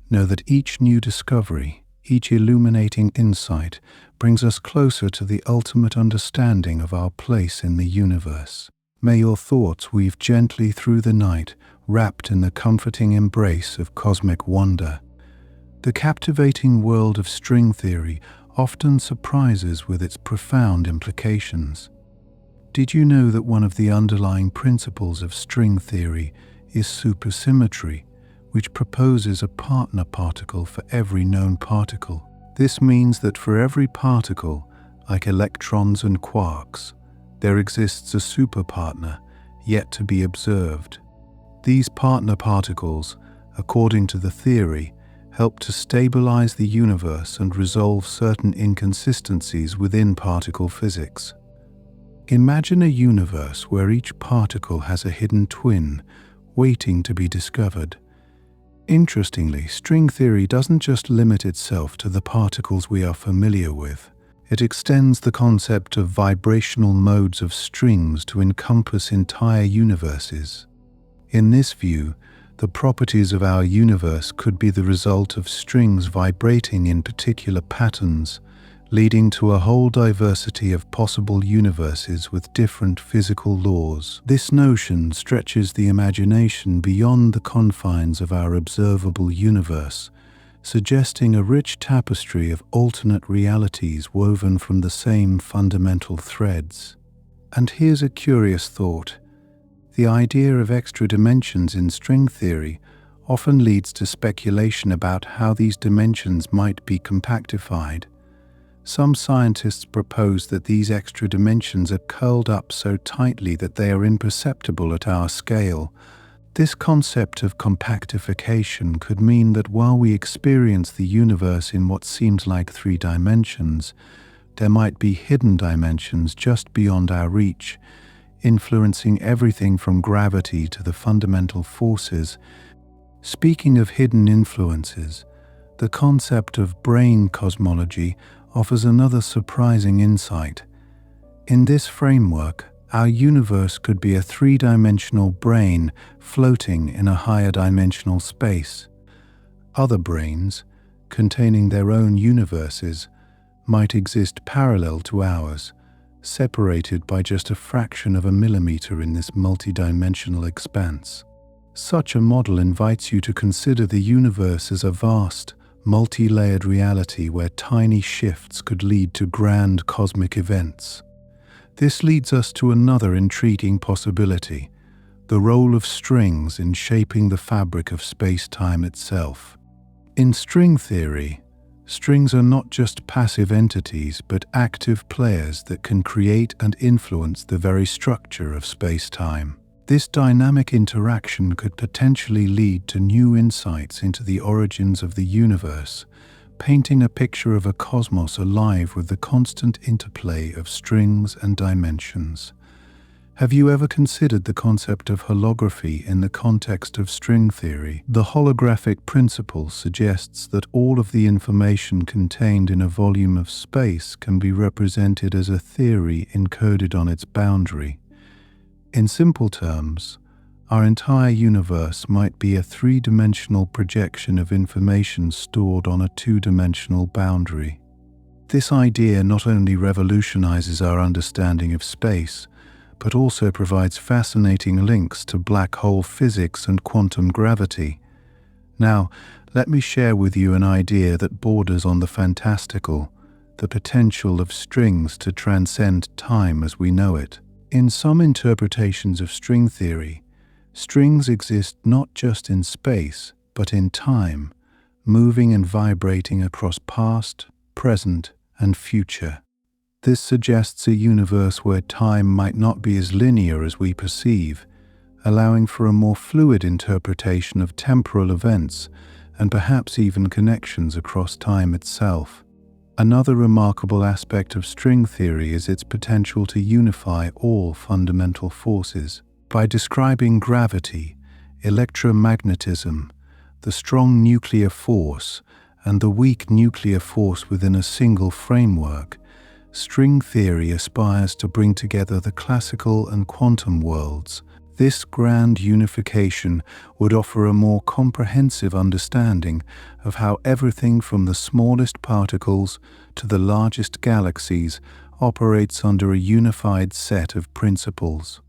know that each new discovery, each illuminating insight, brings us closer to the ultimate understanding of our place in the universe. May your thoughts weave gently through the night, wrapped in the comforting embrace of cosmic wonder. The captivating world of string theory often surprises with its profound implications. Did you know that one of the underlying principles of string theory is supersymmetry, which proposes a partner particle for every known particle? This means that for every particle, like electrons and quarks, there exists a superpartner yet to be observed. These partner particles, according to the theory, help to stabilize the universe and resolve certain inconsistencies within particle physics. Imagine a universe where each particle has a hidden twin, waiting to be discovered. Interestingly, string theory doesn't just limit itself to the particles we are familiar with. It extends the concept of vibrational modes of strings to encompass entire universes. In this view, the properties of our universe could be the result of strings vibrating in particular patterns, leading to a whole diversity of possible universes with different physical laws. This notion stretches the imagination beyond the confines of our observable universe, suggesting a rich tapestry of alternate realities woven from the same fundamental threads. And here's a curious thought. The idea of extra dimensions in string theory often leads to speculation about how these dimensions might be compactified. Some scientists propose that these extra dimensions are curled up so tightly that they are imperceptible at our scale. This concept of compactification could mean that while we experience the universe in what seems like 3 dimensions, there might be hidden dimensions just beyond our reach, influencing everything from gravity to the fundamental forces. Speaking of hidden influences, the concept of brain cosmology offers another surprising insight. In this framework, our universe could be a 3-dimensional brain floating in a higher dimensional space. Other brains, containing their own universes, might exist parallel to ours, separated by just a fraction of a millimeter in this multidimensional expanse. Such a model invites you to consider the universe as a vast, multi-layered reality where tiny shifts could lead to grand cosmic events. This leads us to another intriguing possibility: the role of strings in shaping the fabric of space-time itself. In string theory, strings are not just passive entities but active players that can create and influence the very structure of space-time. This dynamic interaction could potentially lead to new insights into the origins of the universe, painting a picture of a cosmos alive with the constant interplay of strings and dimensions. Have you ever considered the concept of holography in the context of string theory? The holographic principle suggests that all of the information contained in a volume of space can be represented as a theory encoded on its boundary. In simple terms, our entire universe might be a 3-dimensional projection of information stored on a 2-dimensional boundary. This idea not only revolutionizes our understanding of space, but also provides fascinating links to black hole physics and quantum gravity. Now, let me share with you an idea that borders on the fantastical: the potential of strings to transcend time as we know it. In some interpretations of string theory, strings exist not just in space, but in time, moving and vibrating across past, present, and future. This suggests a universe where time might not be as linear as we perceive, allowing for a more fluid interpretation of temporal events and perhaps even connections across time itself. Another remarkable aspect of string theory is its potential to unify all fundamental forces. By describing gravity, electromagnetism, the strong nuclear force, and the weak nuclear force within a single framework, string theory aspires to bring together the classical and quantum worlds. This grand unification would offer a more comprehensive understanding of how everything from the smallest particles to the largest galaxies operates under a unified set of principles.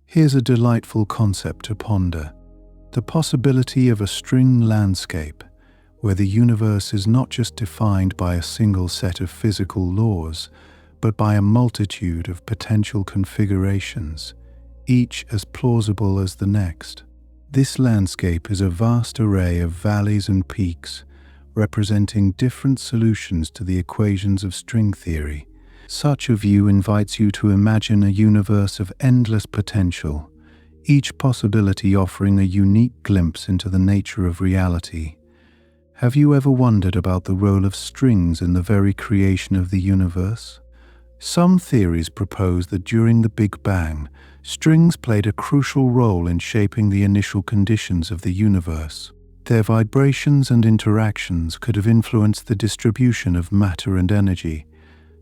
Here's a delightful concept to ponder: the possibility of a string landscape, where the universe is not just defined by a single set of physical laws, but by a multitude of potential configurations, each as plausible as the next. This landscape is a vast array of valleys and peaks, representing different solutions to the equations of string theory. Such a view invites you to imagine a universe of endless potential, each possibility offering a unique glimpse into the nature of reality. Have you ever wondered about the role of strings in the very creation of the universe? Some theories propose that during the Big Bang, strings played a crucial role in shaping the initial conditions of the universe. Their vibrations and interactions could have influenced the distribution of matter and energy,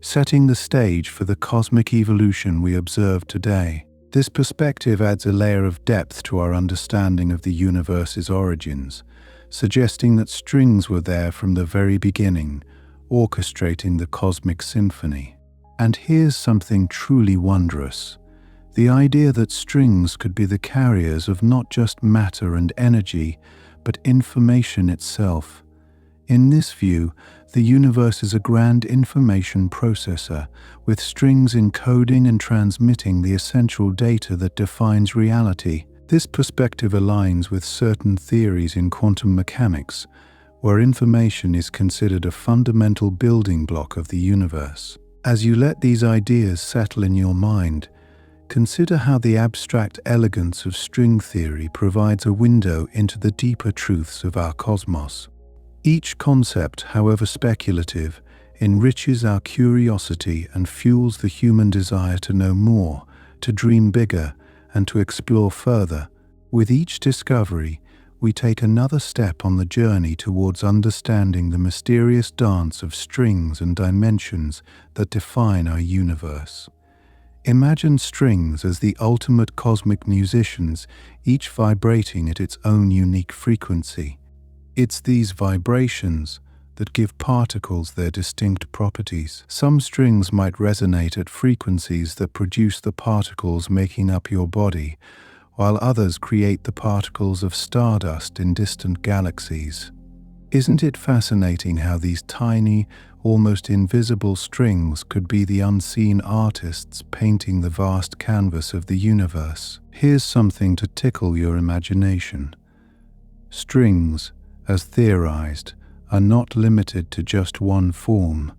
setting the stage for the cosmic evolution we observe today. This perspective adds a layer of depth to our understanding of the universe's origins, suggesting that strings were there from the very beginning, orchestrating the cosmic symphony. And here's something truly wondrous: the idea that strings could be the carriers of not just matter and energy, but information itself. In this view, the universe is a grand information processor, with strings encoding and transmitting the essential data that defines reality. This perspective aligns with certain theories in quantum mechanics, where information is considered a fundamental building block of the universe. As you let these ideas settle in your mind, consider how the abstract elegance of string theory provides a window into the deeper truths of our cosmos. Each concept, however speculative, enriches our curiosity and fuels the human desire to know more, to dream bigger, and to explore further. With each discovery, we take another step on the journey towards understanding the mysterious dance of strings and dimensions that define our universe. Imagine strings as the ultimate cosmic musicians, each vibrating at its own unique frequency. It's these vibrations that give particles their distinct properties. Some strings might resonate at frequencies that produce the particles making up your body, while others create the particles of stardust in distant galaxies. Isn't it fascinating how these tiny, almost invisible strings could be the unseen artists painting the vast canvas of the universe? Here's something to tickle your imagination. Strings, as theorized, are not limited to just one form.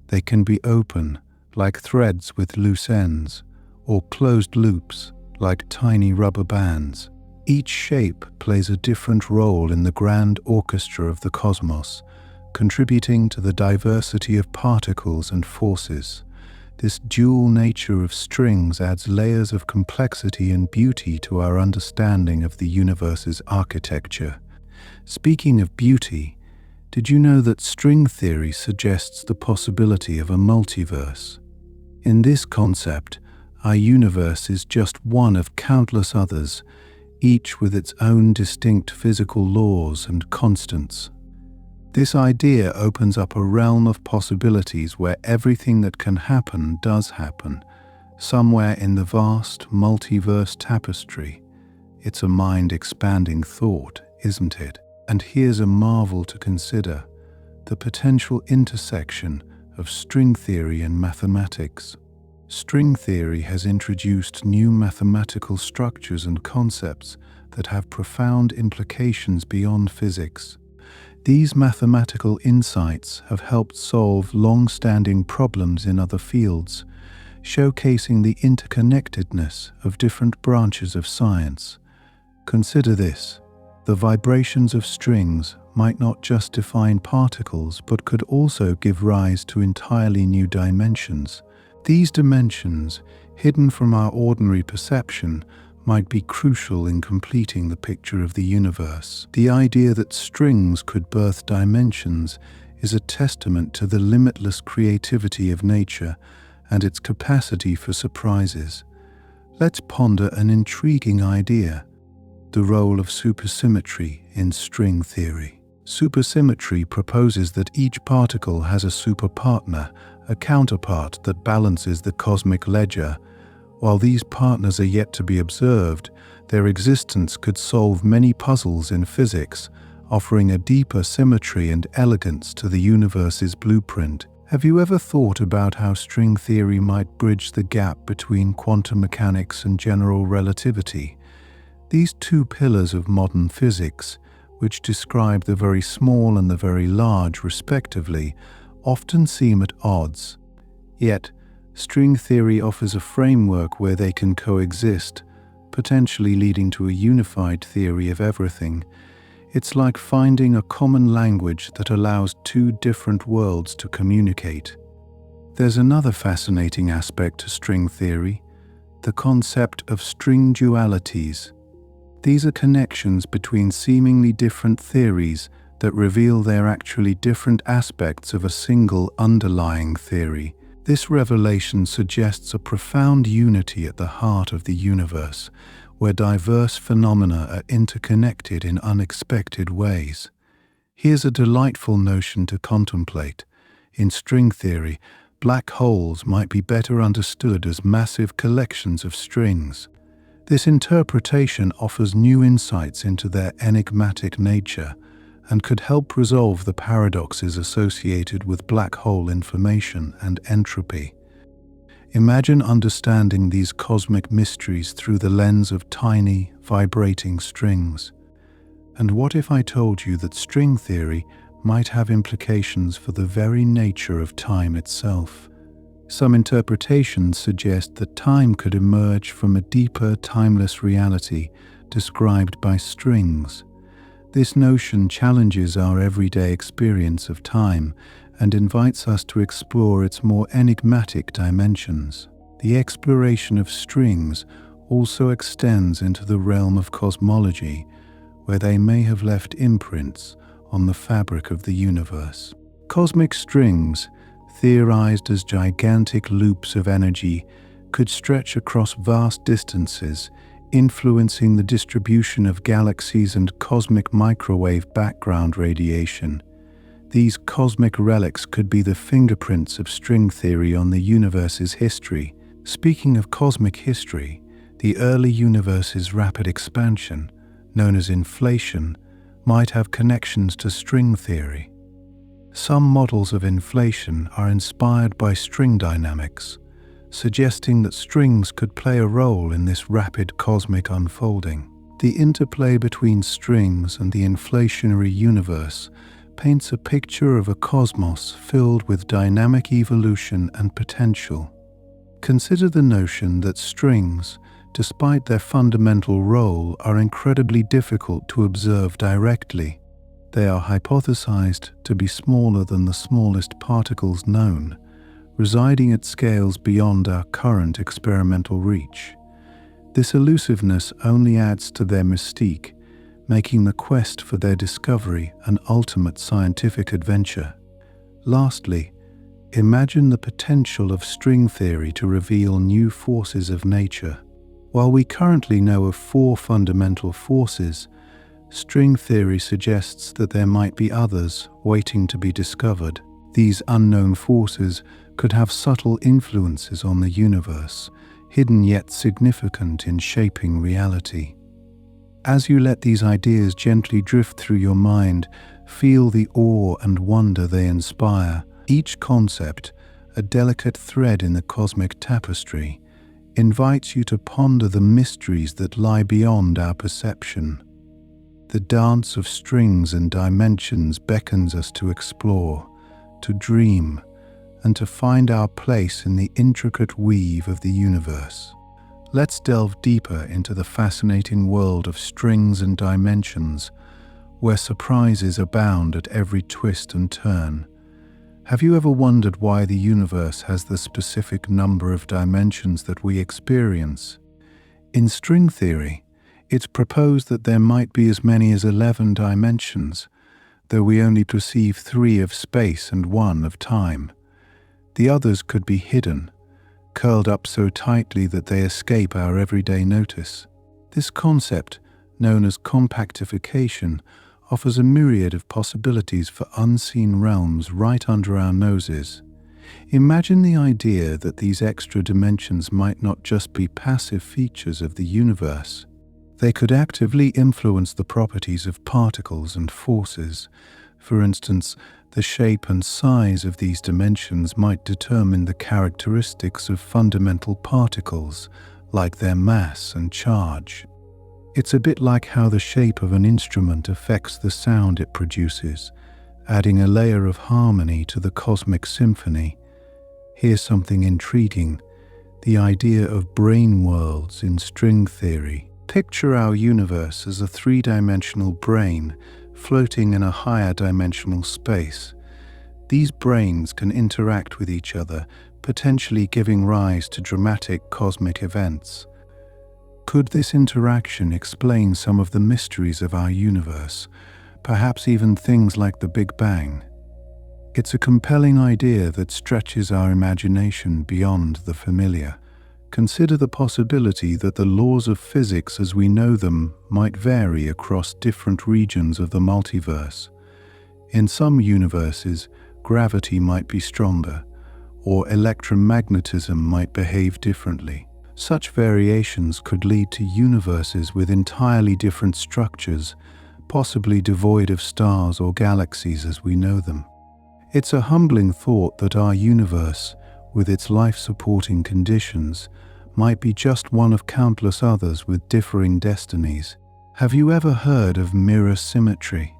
They can be open, like threads with loose ends, or closed loops, like tiny rubber bands. Each shape plays a different role in the grand orchestra of the cosmos, contributing to the diversity of particles and forces. This dual nature of strings adds layers of complexity and beauty to our understanding of the universe's architecture. Speaking of beauty, did you know that string theory suggests the possibility of a multiverse? In this concept, our universe is just one of countless others, each with its own distinct physical laws and constants. This idea opens up a realm of possibilities where everything that can happen does happen, somewhere in the vast multiverse tapestry. It's a mind-expanding thought, isn't it? And here's a marvel to consider: the potential intersection of string theory and mathematics. String theory has introduced new mathematical structures and concepts that have profound implications beyond physics. These mathematical insights have helped solve long-standing problems in other fields, showcasing the interconnectedness of different branches of science. Consider this: The vibrations of strings might not just define particles, but could also give rise to entirely new dimensions. These dimensions, hidden from our ordinary perception, might be crucial in completing the picture of the universe. The idea that strings could birth dimensions is a testament to the limitless creativity of nature and its capacity for surprises. Let's ponder an intriguing idea: the role of supersymmetry in string theory. Supersymmetry proposes that each particle has a superpartner, a counterpart that balances the cosmic ledger. While these partners are yet to be observed, their existence could solve many puzzles in physics, offering a deeper symmetry and elegance to the universe's blueprint. Have you ever thought about how string theory might bridge the gap between quantum mechanics and general relativity? These two pillars of modern physics, which describe the very small and the very large respectively, often seem at odds. Yet, string theory offers a framework where they can coexist, potentially leading to a unified theory of everything. It's like finding a common language that allows two different worlds to communicate. There's another fascinating aspect to string theory: the concept of string dualities. These are connections between seemingly different theories that reveal they're actually different aspects of a single underlying theory. This revelation suggests a profound unity at the heart of the universe, where diverse phenomena are interconnected in unexpected ways. Here's a delightful notion to contemplate. In string theory, black holes might be better understood as massive collections of strings. This interpretation offers new insights into their enigmatic nature and could help resolve the paradoxes associated with black hole information and entropy. Imagine understanding these cosmic mysteries through the lens of tiny, vibrating strings. And what if I told you that string theory might have implications for the very nature of time itself? Some interpretations suggest that time could emerge from a deeper, timeless reality described by strings. This notion challenges our everyday experience of time and invites us to explore its more enigmatic dimensions. The exploration of strings also extends into the realm of cosmology, where they may have left imprints on the fabric of the universe. Cosmic strings, theorized as gigantic loops of energy, could stretch across vast distances, influencing the distribution of galaxies and cosmic microwave background radiation. These cosmic relics could be the fingerprints of string theory on the universe's history. Speaking of cosmic history, the early universe's rapid expansion, known as inflation, might have connections to string theory. Some models of inflation are inspired by string dynamics, suggesting that strings could play a role in this rapid cosmic unfolding. The interplay between strings and the inflationary universe paints a picture of a cosmos filled with dynamic evolution and potential. Consider the notion that strings, despite their fundamental role, are incredibly difficult to observe directly. They are hypothesized to be smaller than the smallest particles known, residing at scales beyond our current experimental reach. This elusiveness only adds to their mystique, making the quest for their discovery an ultimate scientific adventure. Lastly, imagine the potential of string theory to reveal new forces of nature. While we currently know of 4 fundamental forces, string theory suggests that there might be others waiting to be discovered. These unknown forces could have subtle influences on the universe, hidden yet significant in shaping reality. As you let these ideas gently drift through your mind, feel the awe and wonder they inspire. Each concept, a delicate thread in the cosmic tapestry, invites you to ponder the mysteries that lie beyond our perception. The dance of strings and dimensions beckons us to explore, to dream, and to find our place in the intricate weave of the universe. Let's delve deeper into the fascinating world of strings and dimensions, where surprises abound at every twist and turn. Have you ever wondered why the universe has the specific number of dimensions that we experience? In string theory, it's proposed that there might be as many as 11 dimensions, though we only perceive 3 of space and 1 of time. The others could be hidden, curled up so tightly that they escape our everyday notice. This concept, known as compactification, offers a myriad of possibilities for unseen realms right under our noses. Imagine the idea that these extra dimensions might not just be passive features of the universe. They could actively influence the properties of particles and forces. For instance, the shape and size of these dimensions might determine the characteristics of fundamental particles, like their mass and charge. It's a bit like how the shape of an instrument affects the sound it produces, adding a layer of harmony to the cosmic symphony. Here's something intriguing: the idea of brain worlds in string theory. Picture our universe as a 3-dimensional brain floating in a higher dimensional space. These brains can interact with each other, potentially giving rise to dramatic cosmic events. Could this interaction explain some of the mysteries of our universe, perhaps even things like the Big Bang? It's a compelling idea that stretches our imagination beyond the familiar. Consider the possibility that the laws of physics as we know them might vary across different regions of the multiverse. In some universes, gravity might be stronger, or electromagnetism might behave differently. Such variations could lead to universes with entirely different structures, possibly devoid of stars or galaxies as we know them. It's a humbling thought that our universe, with its life-supporting conditions, might be just one of countless others with differing destinies. Have you ever heard of mirror symmetry?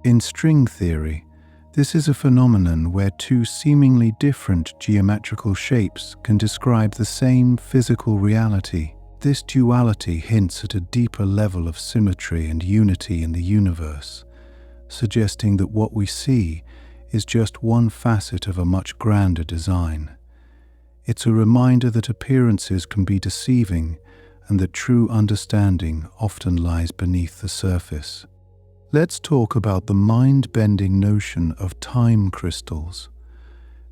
In string theory, this is a phenomenon where 2 seemingly different geometrical shapes can describe the same physical reality. This duality hints at a deeper level of symmetry and unity in the universe, suggesting that what we see is just one facet of a much grander design. It's a reminder that appearances can be deceiving and that true understanding often lies beneath the surface. Let's talk about the mind-bending notion of time crystals.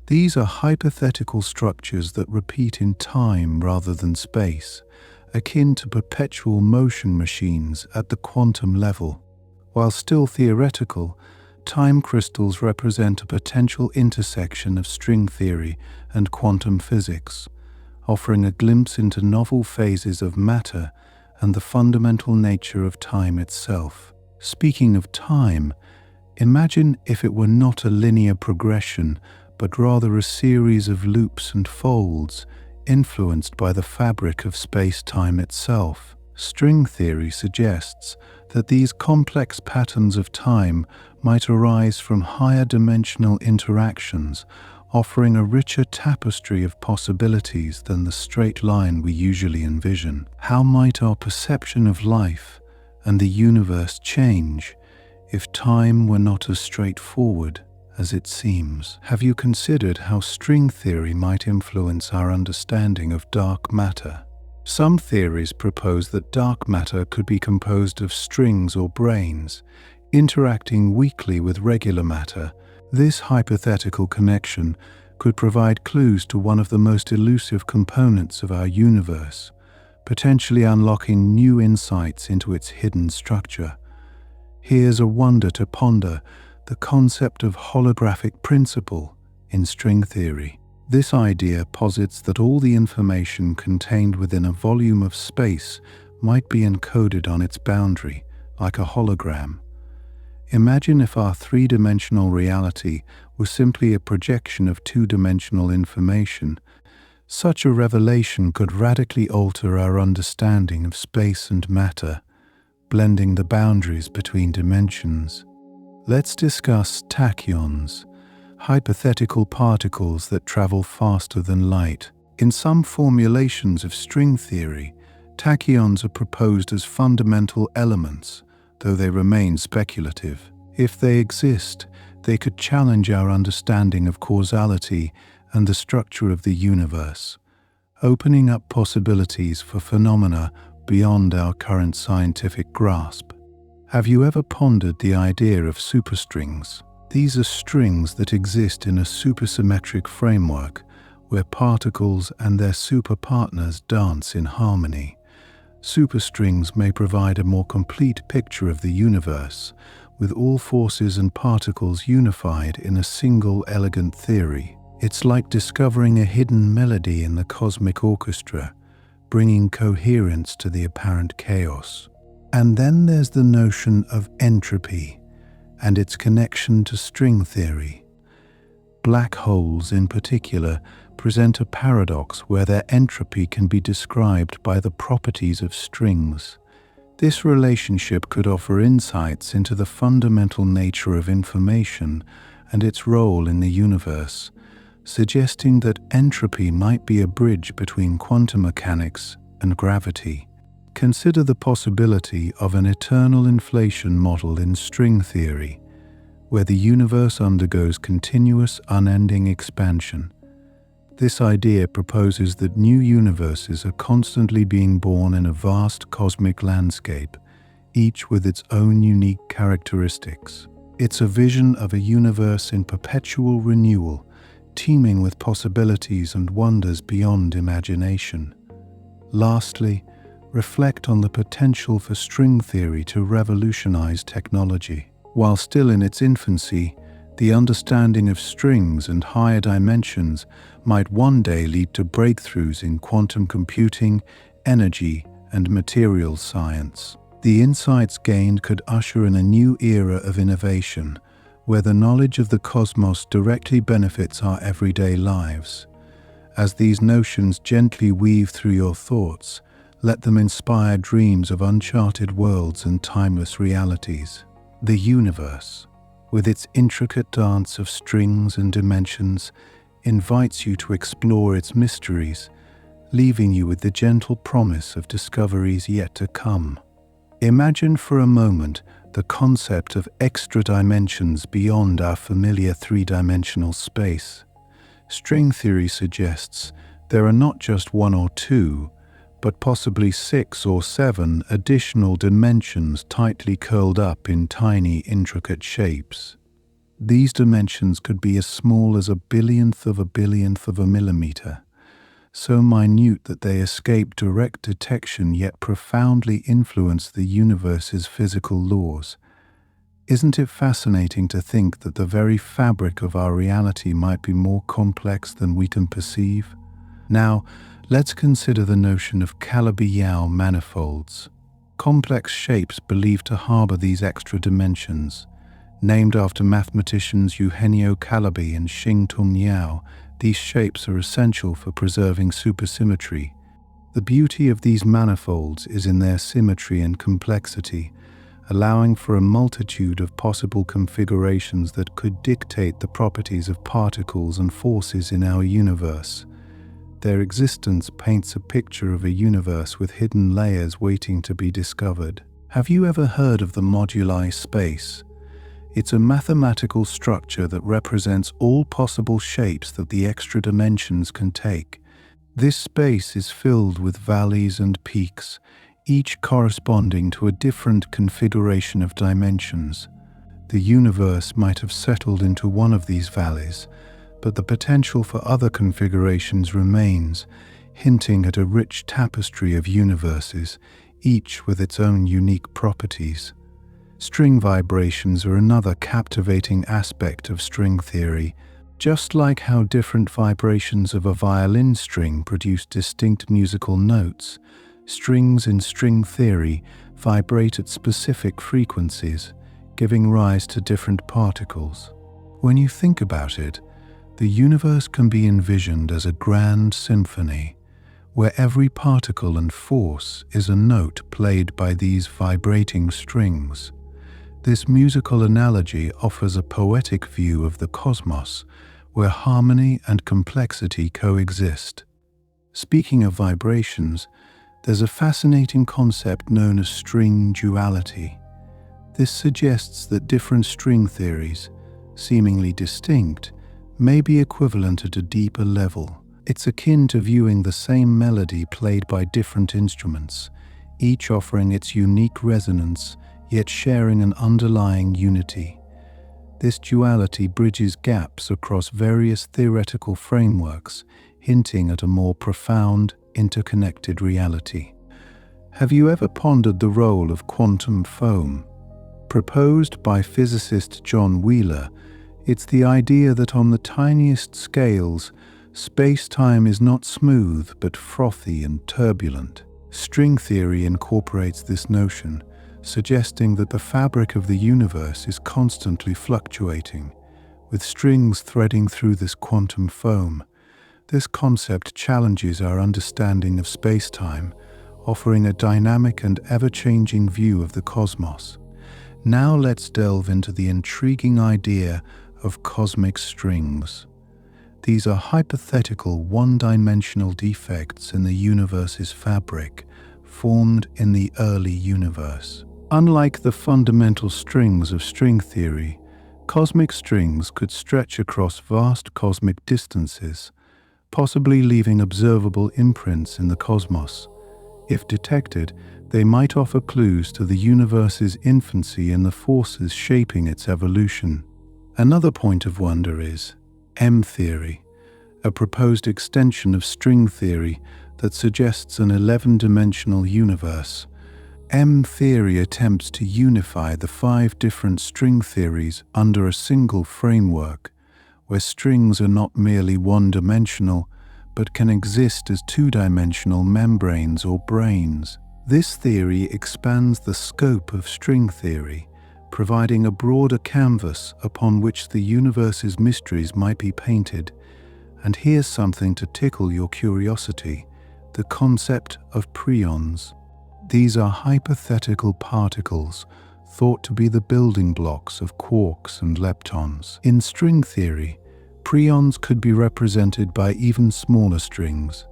These are hypothetical structures that repeat in time rather than space, akin to perpetual motion machines at the quantum level. While still theoretical, time crystals represent a potential intersection of string theory and quantum physics, offering a glimpse into novel phases of matter and the fundamental nature of time itself. Speaking of time, imagine if it were not a linear progression, but rather a series of loops and folds influenced by the fabric of space-time itself. String theory suggests that these complex patterns of time might arise from higher dimensional interactions, offering a richer tapestry of possibilities than the straight line we usually envision. How might our perception of life and the universe change if time were not as straightforward as it seems? Have you considered how string theory might influence our understanding of dark matter? Some theories propose that dark matter could be composed of strings or brains, interacting weakly with regular matter. This hypothetical connection could provide clues to one of the most elusive components of our universe, potentially unlocking new insights into its hidden structure. Here's a wonder to ponder: the concept of holographic principle in string theory. This idea posits that all the information contained within a volume of space might be encoded on its boundary, like a hologram. Imagine if our 3-dimensional reality was simply a projection of 2-dimensional information. Such a revelation could radically alter our understanding of space and matter, blending the boundaries between dimensions. Let's discuss tachyons, hypothetical particles that travel faster than light. In some formulations of string theory, Tachyons are proposed as fundamental elements, though they remain speculative. If they exist, they could challenge our understanding of causality and the structure of the universe, opening up possibilities for phenomena beyond our current scientific grasp. Have you ever pondered the idea of superstrings? These are strings that exist in a supersymmetric framework where particles and their superpartners dance in harmony. Superstrings may provide a more complete picture of the universe, with all forces and particles unified in a single elegant theory. It's like discovering a hidden melody in the cosmic orchestra, bringing coherence to the apparent chaos. And then there's the notion of entropy and its connection to string theory. Black holes, in particular, present a paradox where their entropy can be described by the properties of strings. This relationship could offer insights into the fundamental nature of information and its role in the universe, suggesting that entropy might be a bridge between quantum mechanics and gravity. Consider the possibility of an eternal inflation model in string theory, where the universe undergoes continuous, unending expansion. This idea proposes that new universes are constantly being born in a vast cosmic landscape, each with its own unique characteristics. It's a vision of a universe in perpetual renewal, teeming with possibilities and wonders beyond imagination. Lastly, reflect on the potential for string theory to revolutionize technology. While still in its infancy, the understanding of strings and higher dimensions might one day lead to breakthroughs in quantum computing, energy, and materials science. The insights gained could usher in a new era of innovation, where the knowledge of the cosmos directly benefits our everyday lives. As these notions gently weave through your thoughts, let them inspire dreams of uncharted worlds and timeless realities. The universe, with its intricate dance of strings and dimensions, invites you to explore its mysteries, leaving you with the gentle promise of discoveries yet to come. Imagine for a moment the concept of extra dimensions beyond our familiar three-dimensional space. String theory suggests there are not just one or two, but possibly 6 or 7 additional dimensions tightly curled up in tiny, intricate shapes. These dimensions could be as small as a billionth of a millimeter, so minute that they escape direct detection yet profoundly influence the universe's physical laws. Isn't it fascinating to think that the very fabric of our reality might be more complex than we can perceive? Now, let's consider the notion of Calabi-Yau manifolds, complex shapes believed to harbor these extra dimensions. Named after mathematicians Eugenio Calabi and Xing-Tung Yau, these shapes are essential for preserving supersymmetry. The beauty of these manifolds is in their symmetry and complexity, allowing for a multitude of possible configurations that could dictate the properties of particles and forces in our universe. Their existence paints a picture of a universe with hidden layers waiting to be discovered. Have you ever heard of the moduli space? It's a mathematical structure that represents all possible shapes that the extra dimensions can take. This space is filled with valleys and peaks, each corresponding to a different configuration of dimensions. The universe might have settled into one of these valleys, but the potential for other configurations remains, hinting at a rich tapestry of universes, each with its own unique properties. String vibrations are another captivating aspect of string theory. Just like how different vibrations of a violin string produce distinct musical notes, strings in string theory vibrate at specific frequencies, giving rise to different particles. When you think about it, the universe can be envisioned as a grand symphony, where every particle and force is a note played by these vibrating strings. This musical analogy offers a poetic view of the cosmos, where harmony and complexity coexist. Speaking of vibrations, There's a fascinating concept known as string duality. This suggests that different string theories, seemingly distinct, may be equivalent at a deeper level. It's akin to viewing the same melody played by different instruments, each offering its unique resonance, yet sharing an underlying unity. This duality bridges gaps across various theoretical frameworks, hinting at a more profound, interconnected reality. Have you ever pondered the role of quantum foam? Proposed by physicist John Wheeler, it's the idea that on the tiniest scales, space-time is not smooth but frothy and turbulent. String theory incorporates this notion, suggesting that the fabric of the universe is constantly fluctuating, with strings threading through this quantum foam. This concept challenges our understanding of space-time, offering a dynamic and ever-changing view of the cosmos. Now let's delve into the intriguing idea of cosmic strings. These are hypothetical, one-dimensional defects in the universe's fabric, formed in the early universe. Unlike the fundamental strings of string theory, cosmic strings could stretch across vast cosmic distances, possibly leaving observable imprints in the cosmos. If detected, they might offer clues to the universe's infancy and the forces shaping its evolution. Another point of wonder is M-theory, a proposed extension of string theory that suggests an 11-dimensional universe. M-theory attempts to unify the 5 different string theories under a single framework, where strings are not merely one-dimensional, but can exist as 2-dimensional membranes or brains. This theory expands the scope of string theory, providing a broader canvas upon which the universe's mysteries might be painted. And here's something to tickle your curiosity: the concept of preons. These are hypothetical particles thought to be the building blocks of quarks and leptons. In string theory, preons could be represented by even smaller strings,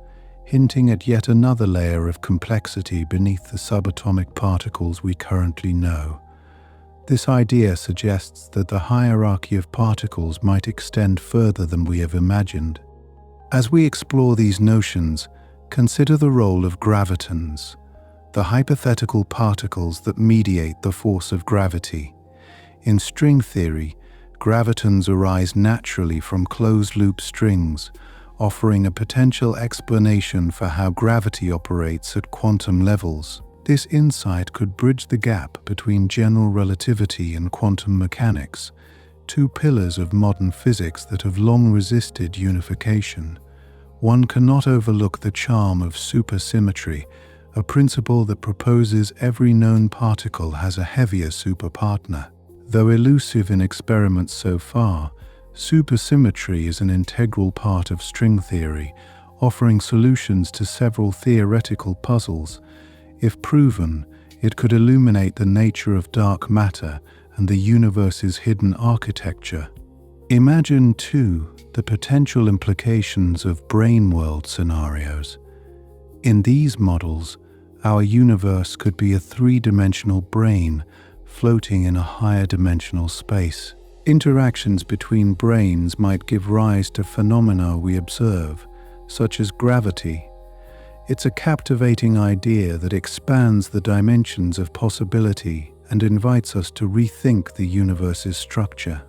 hinting at yet another layer of complexity beneath the subatomic particles we currently know. This idea suggests that the hierarchy of particles might extend further than we have imagined. As we explore these notions, consider the role of gravitons, the hypothetical particles that mediate the force of gravity. In string theory, gravitons arise naturally from closed-loop strings, offering a potential explanation for how gravity operates at quantum levels. This insight could bridge the gap between general relativity and quantum mechanics, 2 pillars of modern physics that have long resisted unification. One cannot overlook the charm of supersymmetry, a principle that proposes every known particle has a heavier superpartner. Though elusive in experiments so far, supersymmetry is an integral part of string theory, offering solutions to several theoretical puzzles. If proven, it could illuminate the nature of dark matter and the universe's hidden architecture. Imagine, too, the potential implications of brain world scenarios. In these models, our universe could be a 3-dimensional brain floating in a higher dimensional space. Interactions between brains might give rise to phenomena we observe, such as gravity. It's a captivating idea that expands the dimensions of possibility and invites us to rethink the universe's structure.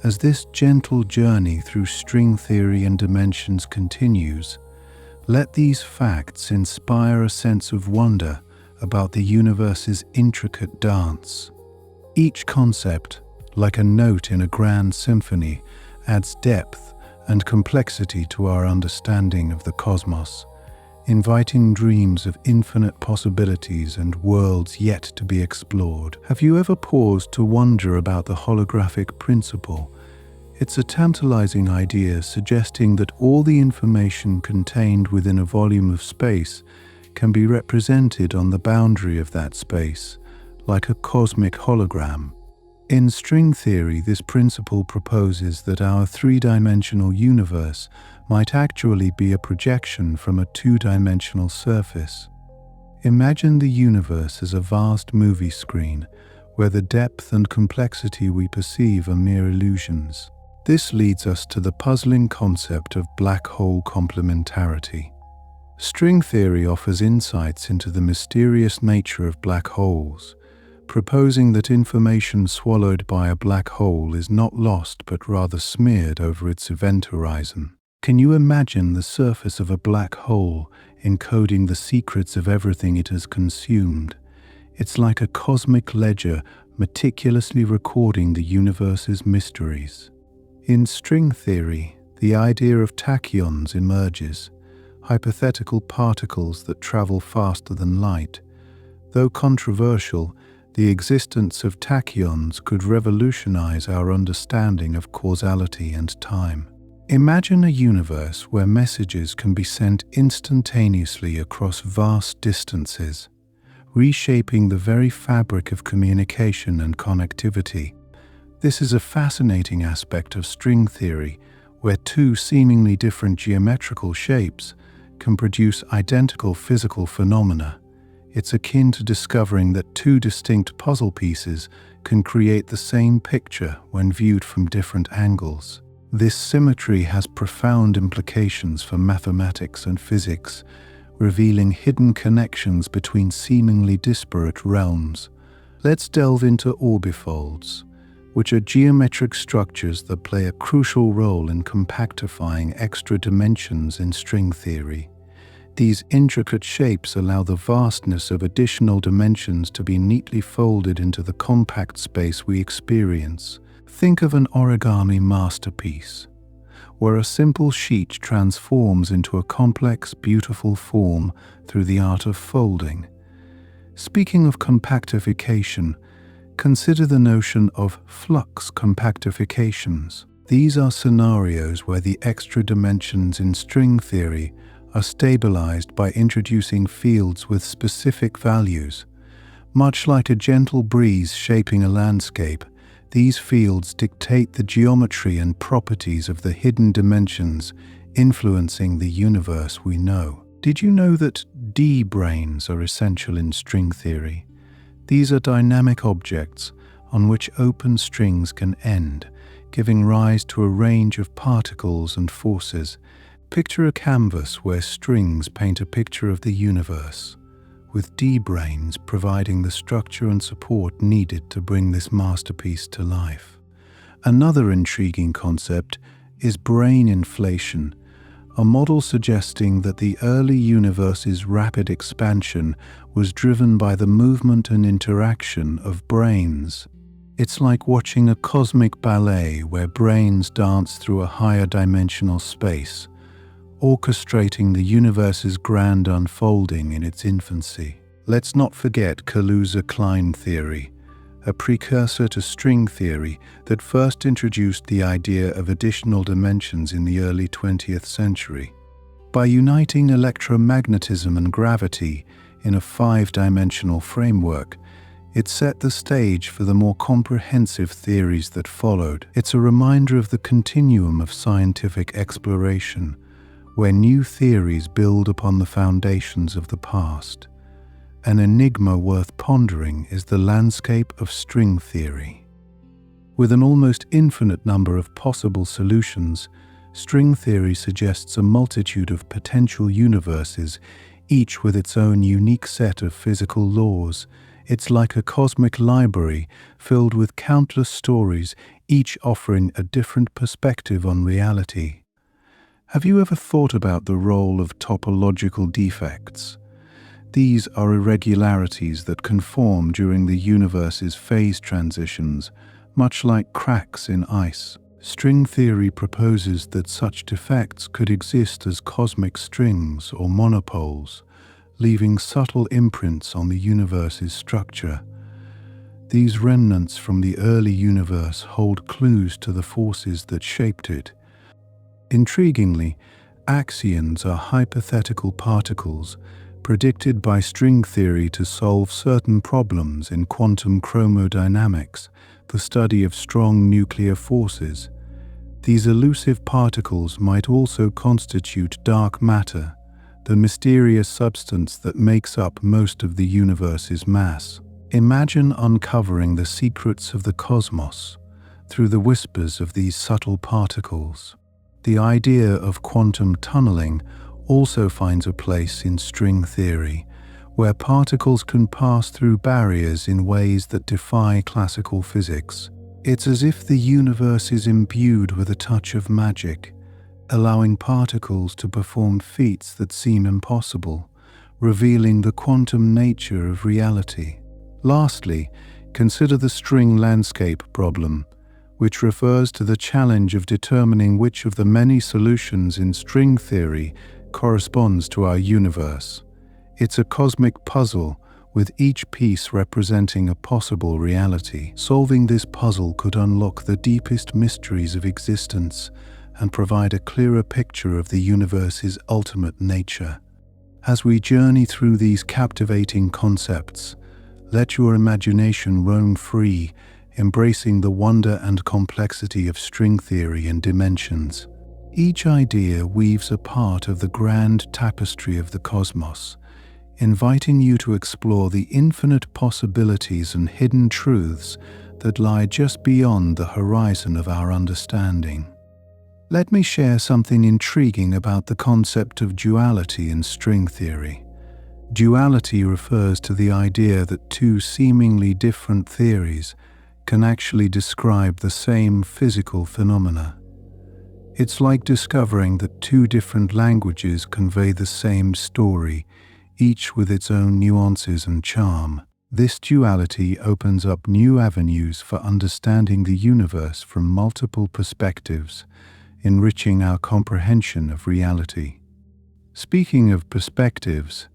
As this gentle journey through string theory and dimensions continues, let these facts inspire a sense of wonder about the universe's intricate dance. Each concept, like a note in a grand symphony, adds depth and complexity to our understanding of the cosmos, inviting dreams of infinite possibilities and worlds yet to be explored. Have you ever paused to wonder about the holographic principle? It's a tantalizing idea suggesting that all the information contained within a volume of space can be represented on the boundary of that space, like a cosmic hologram. In string theory, this principle proposes that our 3-dimensional universe might actually be a projection from a 2-dimensional surface. Imagine the universe as a vast movie screen where the depth and complexity we perceive are mere illusions. This leads us to the puzzling concept of black hole complementarity. String theory offers insights into the mysterious nature of black holes, proposing that information swallowed by a black hole is not lost but rather smeared over its event horizon. Can you imagine the surface of a black hole encoding the secrets of everything it has consumed? It's like a cosmic ledger meticulously recording the universe's mysteries. In string theory, the idea of tachyons emerges, hypothetical particles that travel faster than light. Though controversial, the existence of tachyons could revolutionize our understanding of causality and time. Imagine a universe where messages can be sent instantaneously across vast distances, reshaping the very fabric of communication and connectivity. This is a fascinating aspect of string theory, where two seemingly different geometrical shapes can produce identical physical phenomena. It's akin to discovering that two distinct puzzle pieces can create the same picture when viewed from different angles. This symmetry has profound implications for mathematics and physics, revealing hidden connections between seemingly disparate realms. Let's delve into orbifolds, which are geometric structures that play a crucial role in compactifying extra dimensions in string theory. These intricate shapes allow the vastness of additional dimensions to be neatly folded into the compact space we experience. Think of an origami masterpiece, where a simple sheet transforms into a complex, beautiful form through the art of folding. Speaking of compactification, consider the notion of flux compactifications. These are scenarios where the extra dimensions in string theory are stabilized by introducing fields with specific values. Much like a gentle breeze shaping a landscape, these fields dictate the geometry and properties of the hidden dimensions influencing the universe we know. Did you know that D-branes are essential in string theory? These are dynamic objects on which open strings can end, giving rise to a range of particles and forces. Picture a canvas where strings paint a picture of the universe, with D-branes providing the structure and support needed to bring this masterpiece to life. Another intriguing concept is brane inflation, a model suggesting that the early universe's rapid expansion was driven by the movement and interaction of branes. It's like watching a cosmic ballet where branes dance through a higher dimensional space, orchestrating the universe's grand unfolding in its infancy. Let's not forget Kaluza-Klein theory, a precursor to string theory that first introduced the idea of additional dimensions in the early 20th century. By uniting electromagnetism and gravity in a five-dimensional framework, it set the stage for the more comprehensive theories that followed. It's a reminder of the continuum of scientific exploration, where new theories build upon the foundations of the past. An enigma worth pondering is the landscape of string theory. With an almost infinite number of possible solutions, string theory suggests a multitude of potential universes, each with its own unique set of physical laws. It's like a cosmic library filled with countless stories, each offering a different perspective on reality. Have you ever thought about the role of topological defects? These are irregularities that can form during the universe's phase transitions, much like cracks in ice. String theory proposes that such defects could exist as cosmic strings or monopoles, leaving subtle imprints on the universe's structure. These remnants from the early universe hold clues to the forces that shaped it. Intriguingly, axions are hypothetical particles predicted by string theory to solve certain problems in quantum chromodynamics, the study of strong nuclear forces. These elusive particles might also constitute dark matter, the mysterious substance that makes up most of the universe's mass. Imagine uncovering the secrets of the cosmos through the whispers of these subtle particles. The idea of quantum tunneling also finds a place in string theory, where particles can pass through barriers in ways that defy classical physics. It's as if the universe is imbued with a touch of magic, allowing particles to perform feats that seem impossible, revealing the quantum nature of reality. Lastly, consider the string landscape problem, which refers to the challenge of determining which of the many solutions in string theory corresponds to our universe. It's a cosmic puzzle, with each piece representing a possible reality. Solving this puzzle could unlock the deepest mysteries of existence and provide a clearer picture of the universe's ultimate nature. As we journey through these captivating concepts, let your imagination roam free, embracing the wonder and complexity of string theory and dimensions. Each idea weaves a part of the grand tapestry of the cosmos, inviting you to explore the infinite possibilities and hidden truths that lie just beyond the horizon of our understanding. Let me share something intriguing about the concept of duality in string theory. Duality refers to the idea that two seemingly different theories can actually describe the same physical phenomena. It's like discovering that two different languages convey the same story, each with its own nuances and charm. This duality opens up new avenues for understanding the universe from multiple perspectives, enriching our comprehension of reality. Speaking of perspectives,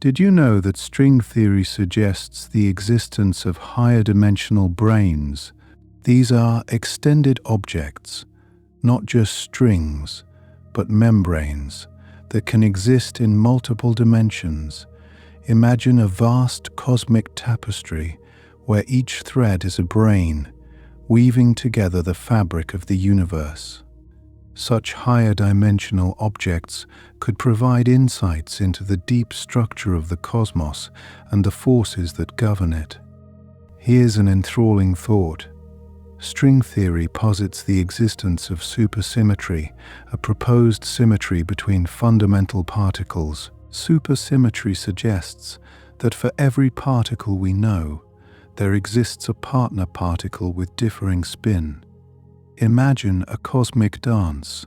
did you know that string theory suggests the existence of higher dimensional brains? These are extended objects, not just strings, but membranes that can exist in multiple dimensions. Imagine a vast cosmic tapestry where each thread is a brain, weaving together the fabric of the universe. Such higher dimensional objects could provide insights into the deep structure of the cosmos and the forces that govern it. Here's an enthralling thought. String theory posits the existence of supersymmetry, a proposed symmetry between fundamental particles. Supersymmetry suggests that for every particle we know, there exists a partner particle with differing spin. Imagine a cosmic dance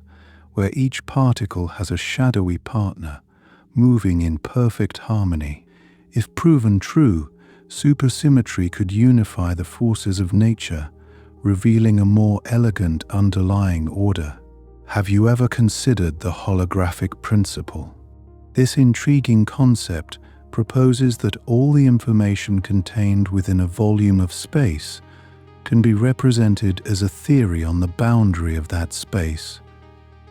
where each particle has a shadowy partner, moving in perfect harmony. If proven true, supersymmetry could unify the forces of nature, revealing a more elegant underlying order. Have you ever considered the holographic principle? This intriguing concept proposes that all the information contained within a volume of space can be represented as a theory on the boundary of that space.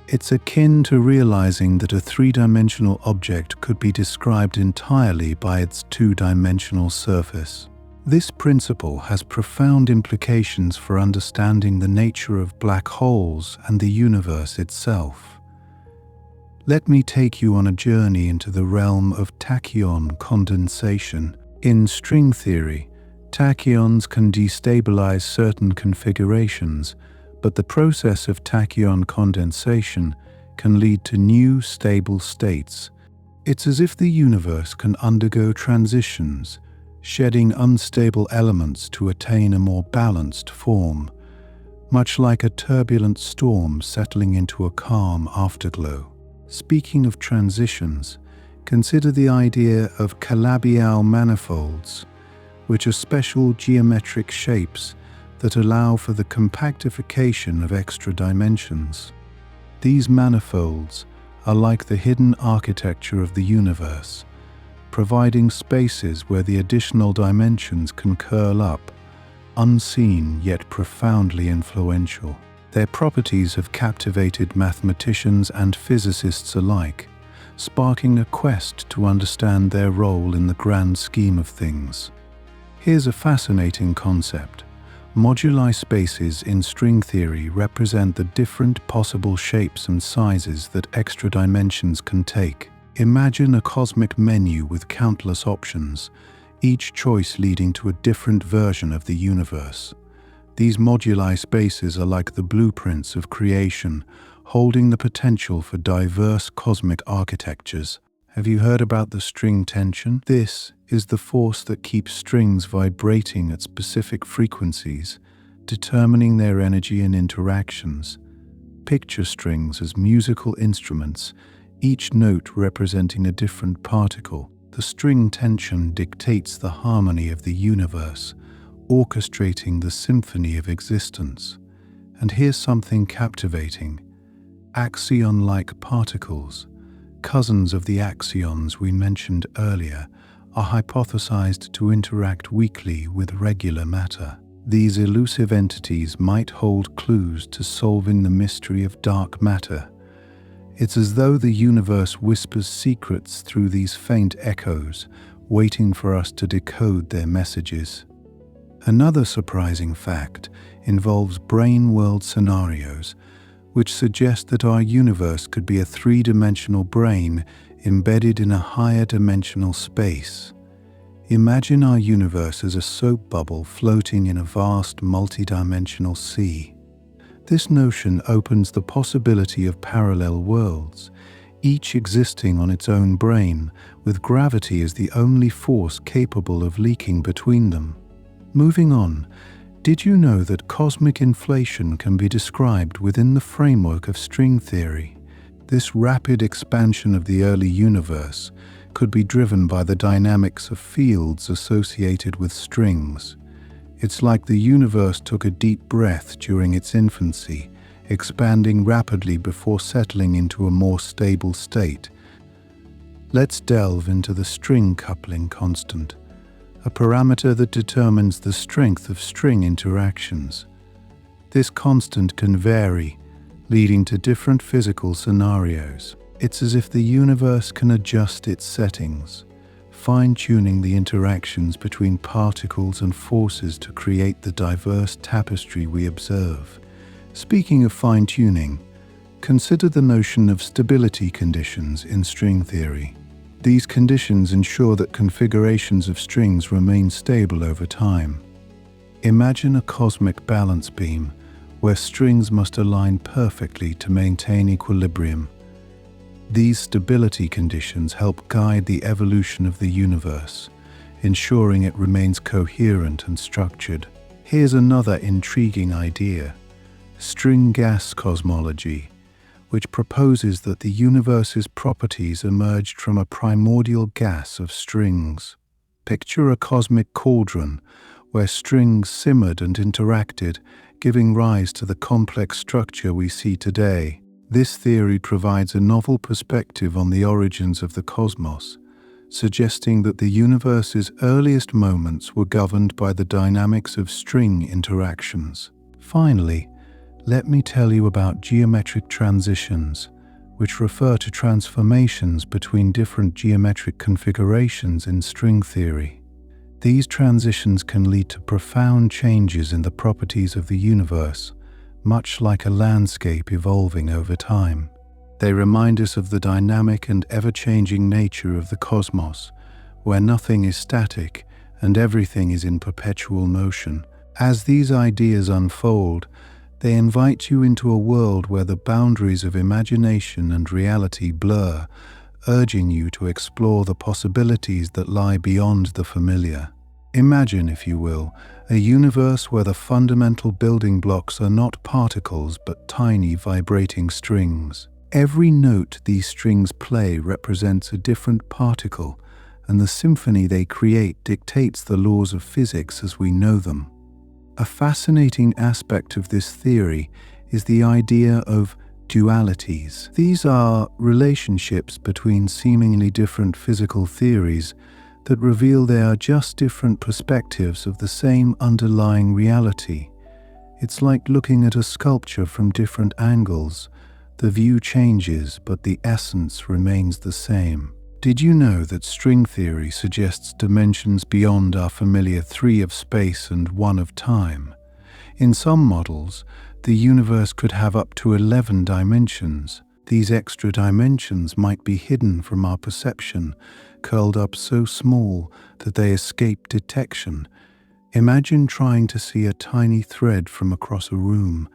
It's akin to realizing that a three-dimensional object could be described entirely by its two-dimensional surface. This principle has profound implications for understanding the nature of black holes and the universe itself. Let me take you on a journey into the realm of tachyon condensation. In string theory, tachyons can destabilize certain configurations, but the process of tachyon condensation can lead to new stable states. It's as if the universe can undergo transitions, shedding unstable elements to attain a more balanced form, much like a turbulent storm settling into a calm afterglow. Speaking of transitions, consider the idea of Calabi-Yau manifolds, which are special geometric shapes that allow for the compactification of extra dimensions. These manifolds are like the hidden architecture of the universe, providing spaces where the additional dimensions can curl up, unseen yet profoundly influential. Their properties have captivated mathematicians and physicists alike, sparking a quest to understand their role in the grand scheme of things. Here's a fascinating concept. Moduli spaces in string theory represent the different possible shapes and sizes that extra dimensions can take. Imagine a cosmic menu with countless options, each choice leading to a different version of the universe. These moduli spaces are like the blueprints of creation, holding the potential for diverse cosmic architectures. Have you heard about the string tension? This is the force that keeps strings vibrating at specific frequencies, determining their energy and interactions. Picture strings as musical instruments, each note representing a different particle. The string tension dictates the harmony of the universe, orchestrating the symphony of existence. And here's something captivating. Axion-like particles, cousins of the axions we mentioned earlier, are hypothesized to interact weakly with regular matter. These elusive entities might hold clues to solving the mystery of dark matter. It's as though the universe whispers secrets through these faint echoes, waiting for us to decode their messages. Another surprising fact involves brain world scenarios, which suggest that our universe could be a three-dimensional brain embedded in a higher dimensional space. Imagine our universe as a soap bubble floating in a vast multidimensional sea. This notion opens the possibility of parallel worlds, each existing on its own brane, with gravity as the only force capable of leaking between them. Moving on, did you know that cosmic inflation can be described within the framework of string theory? This rapid expansion of the early universe could be driven by the dynamics of fields associated with strings. It's like the universe took a deep breath during its infancy, expanding rapidly before settling into a more stable state. Let's delve into the string coupling constant, a parameter that determines the strength of string interactions. This constant can vary, leading to different physical scenarios. It's as if the universe can adjust its settings, fine-tuning the interactions between particles and forces to create the diverse tapestry we observe. Speaking of fine-tuning, consider the notion of stability conditions in string theory. These conditions ensure that configurations of strings remain stable over time. Imagine a cosmic balance beam where strings must align perfectly to maintain equilibrium. These stability conditions help guide the evolution of the universe, ensuring it remains coherent and structured. Here's another intriguing idea: string gas cosmology, which proposes that the universe's properties emerged from a primordial gas of strings. Picture a cosmic cauldron where strings simmered and interacted, giving rise to the complex structure we see today. This theory provides a novel perspective on the origins of the cosmos, suggesting that the universe's earliest moments were governed by the dynamics of string interactions. Finally, let me tell you about geometric transitions, which refer to transformations between different geometric configurations in string theory. These transitions can lead to profound changes in the properties of the universe, much like a landscape evolving over time. They remind us of the dynamic and ever-changing nature of the cosmos, where nothing is static and everything is in perpetual motion. As these ideas unfold, they invite you into a world where the boundaries of imagination and reality blur, urging you to explore the possibilities that lie beyond the familiar. Imagine, if you will, a universe where the fundamental building blocks are not particles but tiny vibrating strings. Every note these strings play represents a different particle, and the symphony they create dictates the laws of physics as we know them. A fascinating aspect of this theory is the idea of dualities. These are relationships between seemingly different physical theories that reveal they are just different perspectives of the same underlying reality. It's like looking at a sculpture from different angles. The view changes, but the essence remains the same. Did you know that string theory suggests dimensions beyond our familiar 3 of space and 1 of time? In some models, the universe could have up to 11 dimensions. These extra dimensions might be hidden from our perception, curled up so small that they escape detection. Imagine trying to see a tiny thread from across a room.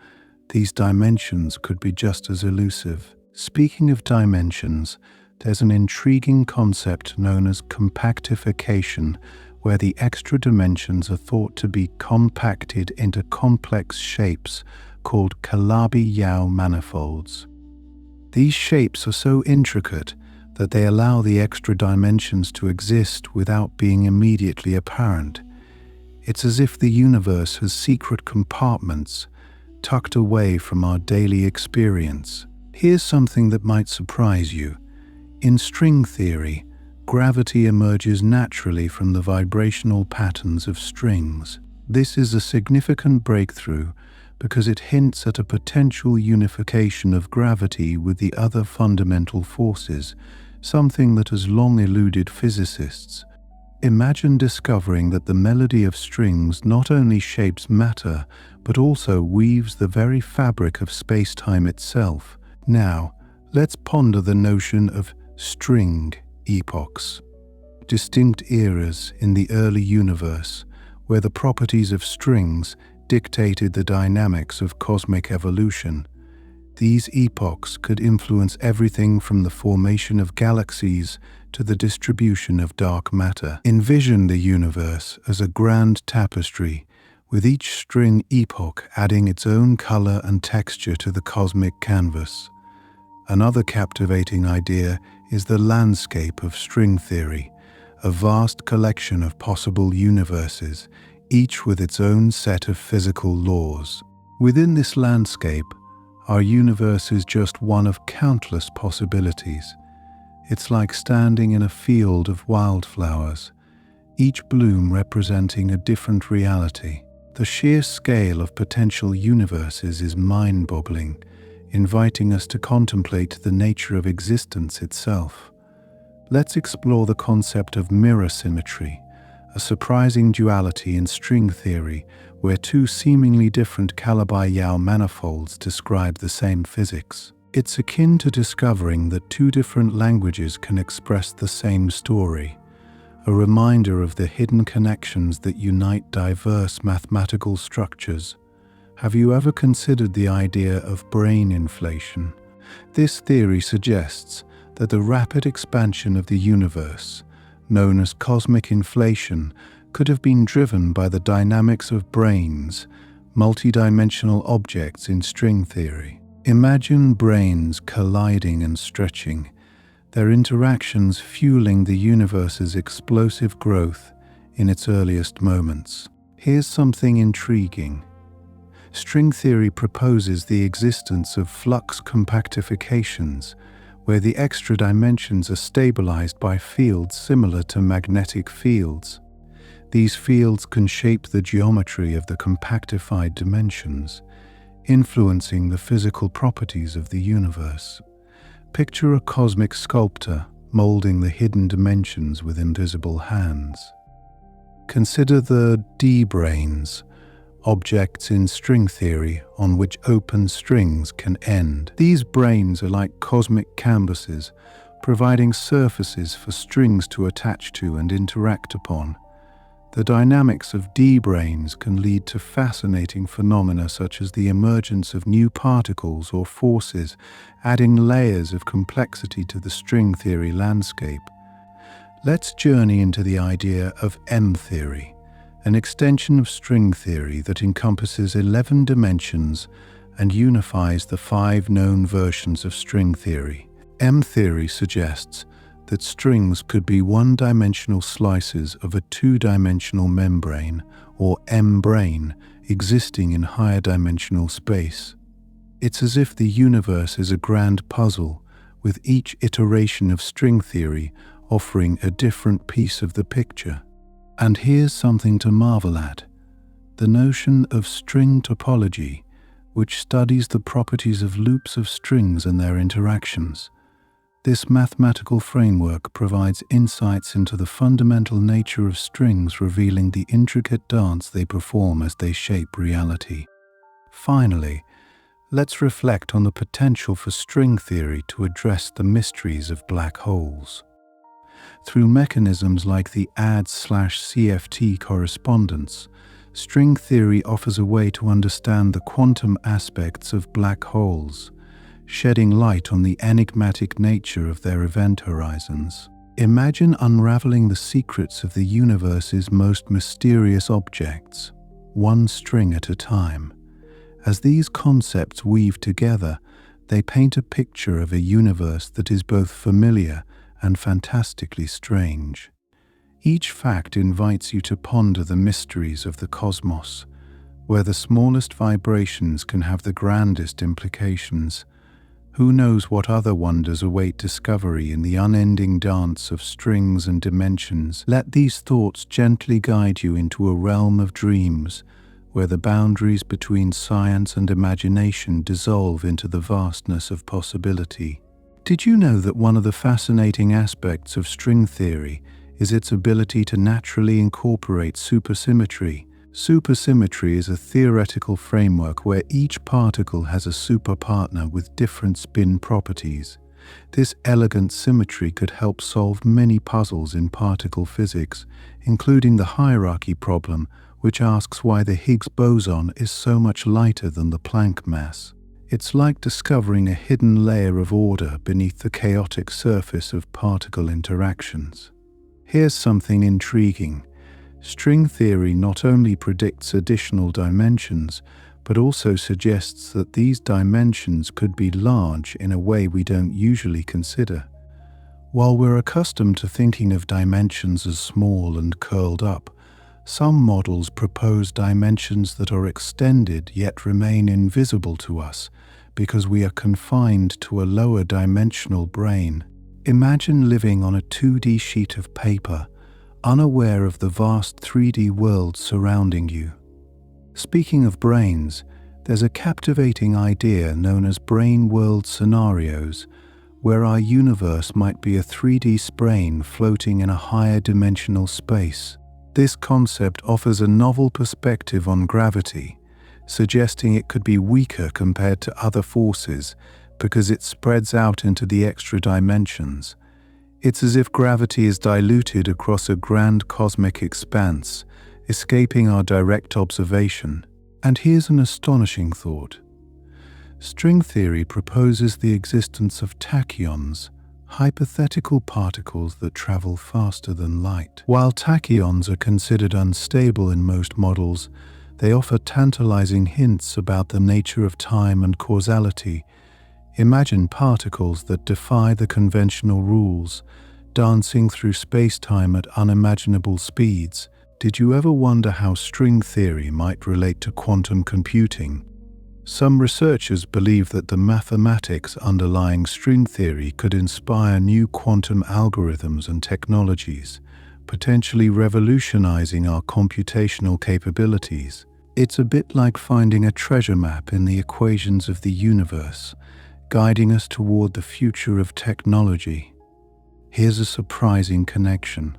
These dimensions could be just as elusive. Speaking of dimensions, there's an intriguing concept known as compactification, where the extra dimensions are thought to be compacted into complex shapes called Calabi-Yau manifolds. These shapes are so intricate that they allow the extra dimensions to exist without being immediately apparent. It's as if the universe has secret compartments tucked away from our daily experience. Here's something that might surprise you. In string theory, gravity emerges naturally from the vibrational patterns of strings. This is a significant breakthrough because it hints at a potential unification of gravity with the other fundamental forces, something that has long eluded physicists. Imagine discovering that the melody of strings not only shapes matter, but also weaves the very fabric of space-time itself. Now, let's ponder the notion of string epochs, distinct eras in the early universe, where the properties of strings dictated the dynamics of cosmic evolution. These epochs could influence everything from the formation of galaxies to the distribution of dark matter. Envision the universe as a grand tapestry, with each string epoch adding its own color and texture to the cosmic canvas. Another captivating idea is the landscape of string theory, a vast collection of possible universes, each with its own set of physical laws. Within this landscape, our universe is just one of countless possibilities. It's like standing in a field of wildflowers, each bloom representing a different reality. The sheer scale of potential universes is mind-boggling, inviting us to contemplate the nature of existence itself. Let's explore the concept of mirror symmetry, a surprising duality in string theory where two seemingly different Calabi-Yau manifolds describe the same physics. It's akin to discovering that two different languages can express the same story, a reminder of the hidden connections that unite diverse mathematical structures. Have you ever considered the idea of brain inflation? This theory suggests that the rapid expansion of the universe, known as cosmic inflation, could have been driven by the dynamics of brains, multidimensional objects in string theory. Imagine brains colliding and stretching, their interactions fueling the universe's explosive growth in its earliest moments. Here's something intriguing. String theory proposes the existence of flux compactifications, where the extra dimensions are stabilized by fields similar to magnetic fields. These fields can shape the geometry of the compactified dimensions, influencing the physical properties of the universe. Picture a cosmic sculptor molding the hidden dimensions with invisible hands. Consider the D-branes, objects in string theory on which open strings can end. These branes are like cosmic canvases, providing surfaces for strings to attach to and interact upon. The dynamics of D-branes can lead to fascinating phenomena such as the emergence of new particles or forces, adding layers of complexity to the string theory landscape. Let's journey into the idea of M-theory, an extension of string theory that encompasses 11 dimensions and unifies the 5 known versions of string theory. M-theory suggests that strings could be one-dimensional slices of a two-dimensional membrane, or M-brane, existing in higher dimensional space. It's as if the universe is a grand puzzle, with each iteration of string theory offering a different piece of the picture. And here's something to marvel at: the notion of string topology, which studies the properties of loops of strings and their interactions. This mathematical framework provides insights into the fundamental nature of strings, revealing the intricate dance they perform as they shape reality. Finally, Let's reflect on the potential for string theory to address the mysteries of black holes. Through mechanisms like the ADS/CFT correspondence, string theory offers a way to understand the quantum aspects of black holes, shedding light on the enigmatic nature of their event horizons. Imagine unraveling the secrets of the universe's most mysterious objects, one string at a time. As these concepts weave together, they paint a picture of a universe that is both familiar and fantastically strange. Each fact invites you to ponder the mysteries of the cosmos, where the smallest vibrations can have the grandest implications. Who knows what other wonders await discovery in the unending dance of strings and dimensions? Let these thoughts gently guide you into a realm of dreams, where the boundaries between science and imagination dissolve into the vastness of possibility. Did you know that one of the fascinating aspects of string theory is its ability to naturally incorporate supersymmetry? Supersymmetry is a theoretical framework where each particle has a superpartner with different spin properties. This elegant symmetry could help solve many puzzles in particle physics, including the hierarchy problem, which asks why the Higgs boson is so much lighter than the Planck mass. It's like discovering a hidden layer of order beneath the chaotic surface of particle interactions. Here's something intriguing. String theory not only predicts additional dimensions, but also suggests that these dimensions could be large in a way we don't usually consider. While we're accustomed to thinking of dimensions as small and curled up, some models propose dimensions that are extended yet remain invisible to us because we are confined to a lower dimensional brain. Imagine living on a 2D sheet of paper, unaware of the vast 3D world surrounding you. Speaking of brains, there's a captivating idea known as brain world scenarios, where our universe might be a 3D brain floating in a higher dimensional space. This concept offers a novel perspective on gravity, suggesting it could be weaker compared to other forces because it spreads out into the extra dimensions. It's as if gravity is diluted across a grand cosmic expanse, escaping our direct observation. And here's an astonishing thought. String theory proposes the existence of tachyons, hypothetical particles that travel faster than light. While tachyons are considered unstable in most models, they offer tantalizing hints about the nature of time and causality. Imagine particles that defy the conventional rules, dancing through space-time at unimaginable speeds. Did you ever wonder how string theory might relate to quantum computing? Some researchers believe that the mathematics underlying string theory could inspire new quantum algorithms and technologies, potentially revolutionizing our computational capabilities. It's a bit like finding a treasure map in the equations of the universe, guiding us toward the future of technology. Here's a surprising connection.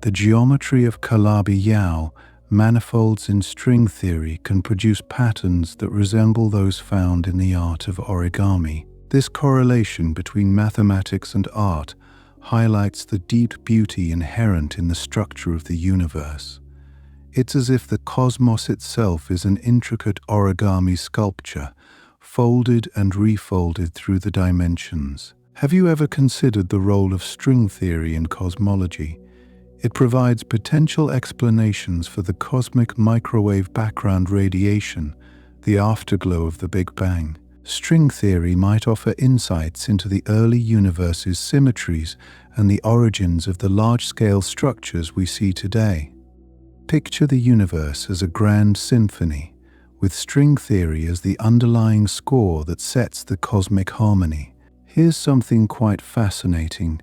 The geometry of Calabi-Yau manifolds in string theory can produce patterns that resemble those found in the art of origami. This correlation between mathematics and art highlights the deep beauty inherent in the structure of the universe. It's as if the cosmos itself is an intricate origami sculpture, folded and refolded through the dimensions. Have you ever considered the role of string theory in cosmology? It provides potential explanations for the cosmic microwave background radiation, the afterglow of the Big Bang. String theory might offer insights into the early universe's symmetries and the origins of the large-scale structures we see today. Picture the universe as a grand symphony, with string theory as the underlying score that sets the cosmic harmony. Here's something quite fascinating.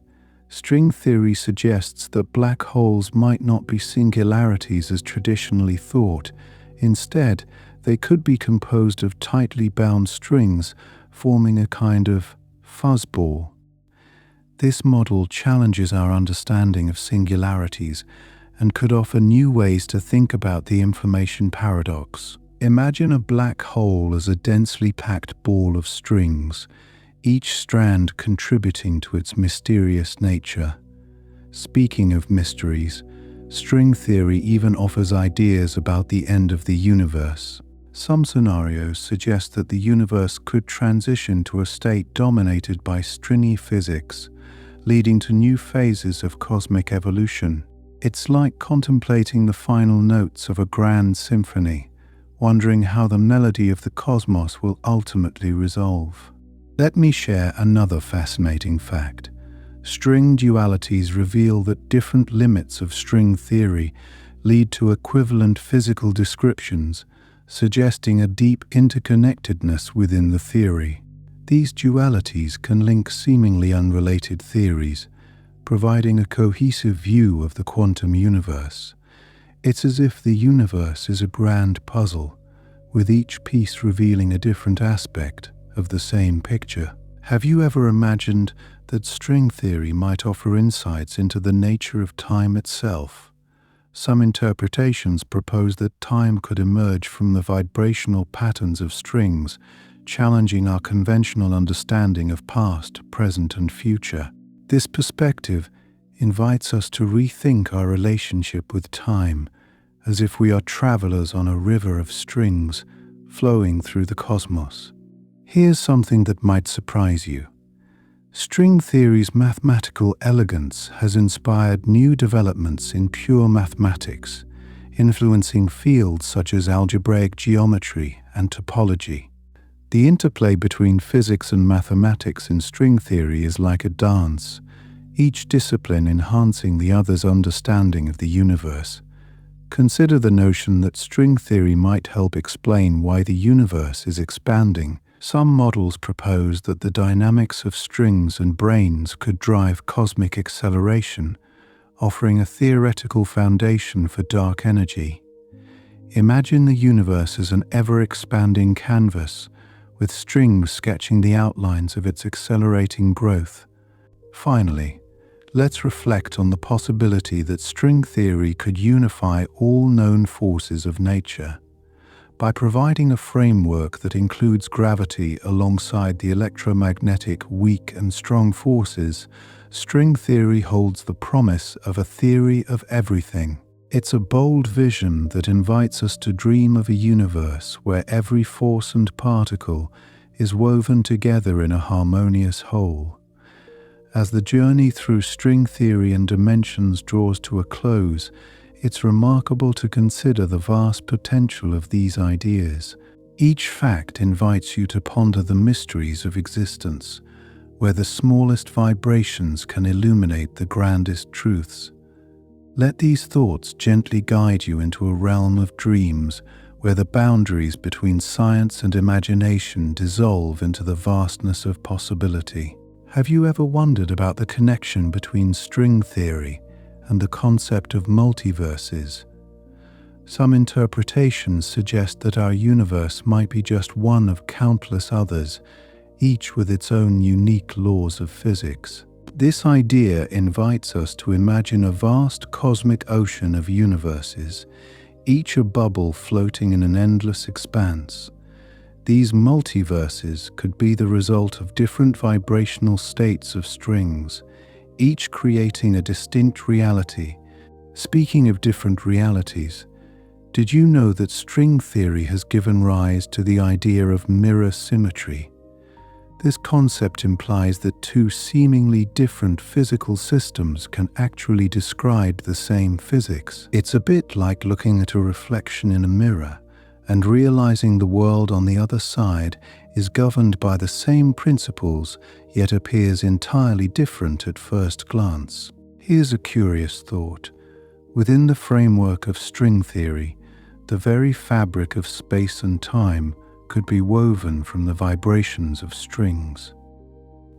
String theory suggests that black holes might not be singularities as traditionally thought. Instead, they could be composed of tightly bound strings, forming a kind of fuzzball. This model challenges our understanding of singularities and could offer new ways to think about the information paradox. Imagine a black hole as a densely packed ball of strings, each strand contributing to its mysterious nature. Speaking of mysteries, string theory even offers ideas about the end of the universe. Some scenarios suggest that the universe could transition to a state dominated by stringy physics, leading to new phases of cosmic evolution. It's like contemplating the final notes of a grand symphony, wondering how the melody of the cosmos will ultimately resolve. Let me share another fascinating fact. String dualities reveal that different limits of string theory lead to equivalent physical descriptions, suggesting a deep interconnectedness within the theory. These dualities can link seemingly unrelated theories, providing a cohesive view of the quantum universe. It's as if the universe is a grand puzzle, with each piece revealing a different aspect of the same picture. Have you ever imagined that string theory might offer insights into the nature of time itself? Some interpretations propose that time could emerge from the vibrational patterns of strings, challenging our conventional understanding of past, present, and future. This perspective invites us to rethink our relationship with time, as if we are travelers on a river of strings flowing through the cosmos. Here's something that might surprise you. String theory's mathematical elegance has inspired new developments in pure mathematics, influencing fields such as algebraic geometry and topology. The interplay between physics and mathematics in string theory is like a dance, each discipline enhancing the other's understanding of the universe. Consider the notion that string theory might help explain why the universe is expanding. Some models propose that the dynamics of strings and branes could drive cosmic acceleration, offering a theoretical foundation for dark energy. Imagine the universe as an ever-expanding canvas, with strings sketching the outlines of its accelerating growth. Finally, let's reflect on the possibility that string theory could unify all known forces of nature. By providing a framework that includes gravity alongside the electromagnetic weak and strong forces, string theory holds the promise of a theory of everything. It's a bold vision that invites us to dream of a universe where every force and particle is woven together in a harmonious whole. As the journey through string theory and dimensions draws to a close, it's remarkable to consider the vast potential of these ideas. Each fact invites you to ponder the mysteries of existence, where the smallest vibrations can illuminate the grandest truths. Let these thoughts gently guide you into a realm of dreams, where the boundaries between science and imagination dissolve into the vastness of possibility. Have you ever wondered about the connection between string theory and the concept of multiverses? Some interpretations suggest that our universe might be just one of countless others, each with its own unique laws of physics. This idea invites us to imagine a vast cosmic ocean of universes, each a bubble floating in an endless expanse. These multiverses could be the result of different vibrational states of strings, each creating a distinct reality. Speaking of different realities, did you know that string theory has given rise to the idea of mirror symmetry? This concept implies that two seemingly different physical systems can actually describe the same physics. It's a bit like looking at a reflection in a mirror and realizing the world on the other side is governed by the same principles, yet appears entirely different at first glance. Here's a curious thought. Within the framework of string theory, the very fabric of space and time could be woven from the vibrations of strings.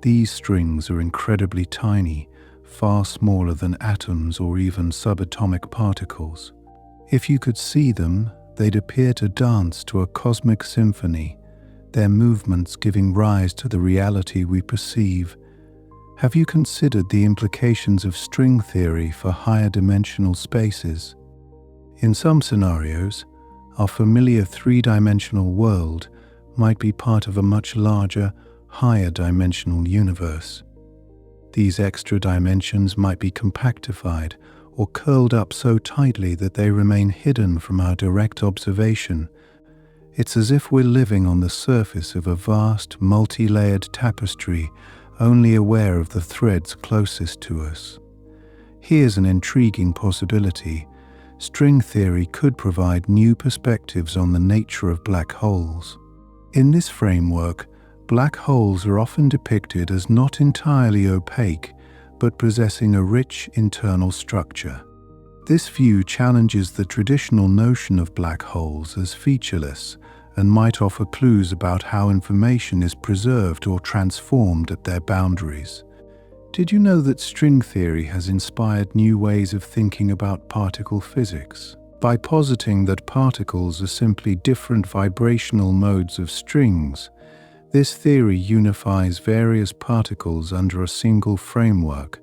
These strings are incredibly tiny, far smaller than atoms or even subatomic particles. If you could see them, they'd appear to dance to a cosmic symphony, their movements giving rise to the reality we perceive. Have you considered the implications of string theory for higher dimensional spaces? In some scenarios, our familiar three-dimensional world might be part of a much larger, higher-dimensional universe. These extra dimensions might be compactified or curled up so tightly that they remain hidden from our direct observation. It's as if we're living on the surface of a vast, multi-layered tapestry, only aware of the threads closest to us. Here's an intriguing possibility. String theory could provide new perspectives on the nature of black holes. In this framework, black holes are often depicted as not entirely opaque, but possessing a rich internal structure. This view challenges the traditional notion of black holes as featureless and might offer clues about how information is preserved or transformed at their boundaries. Did you know that string theory has inspired new ways of thinking about particle physics? By positing that particles are simply different vibrational modes of strings, this theory unifies various particles under a single framework,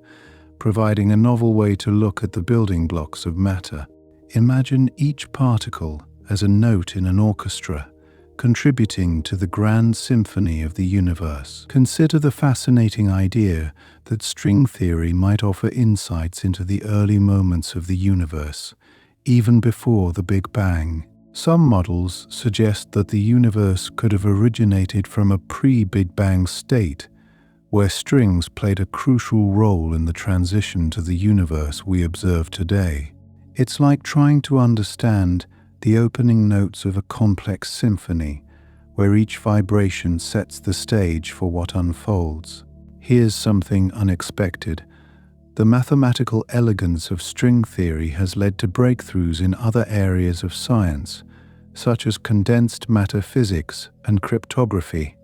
providing a novel way to look at the building blocks of matter. Imagine each particle as a note in an orchestra, contributing to the grand symphony of the universe. Consider the fascinating idea that string theory might offer insights into the early moments of the universe, even before the Big Bang. Some models suggest that the universe could have originated from a pre-Big Bang state, where strings played a crucial role in the transition to the universe we observe today. It's like trying to understand the opening notes of a complex symphony, where each vibration sets the stage for what unfolds. Here's something unexpected. The mathematical elegance of string theory has led to breakthroughs in other areas of science, such as condensed matter physics and cryptography.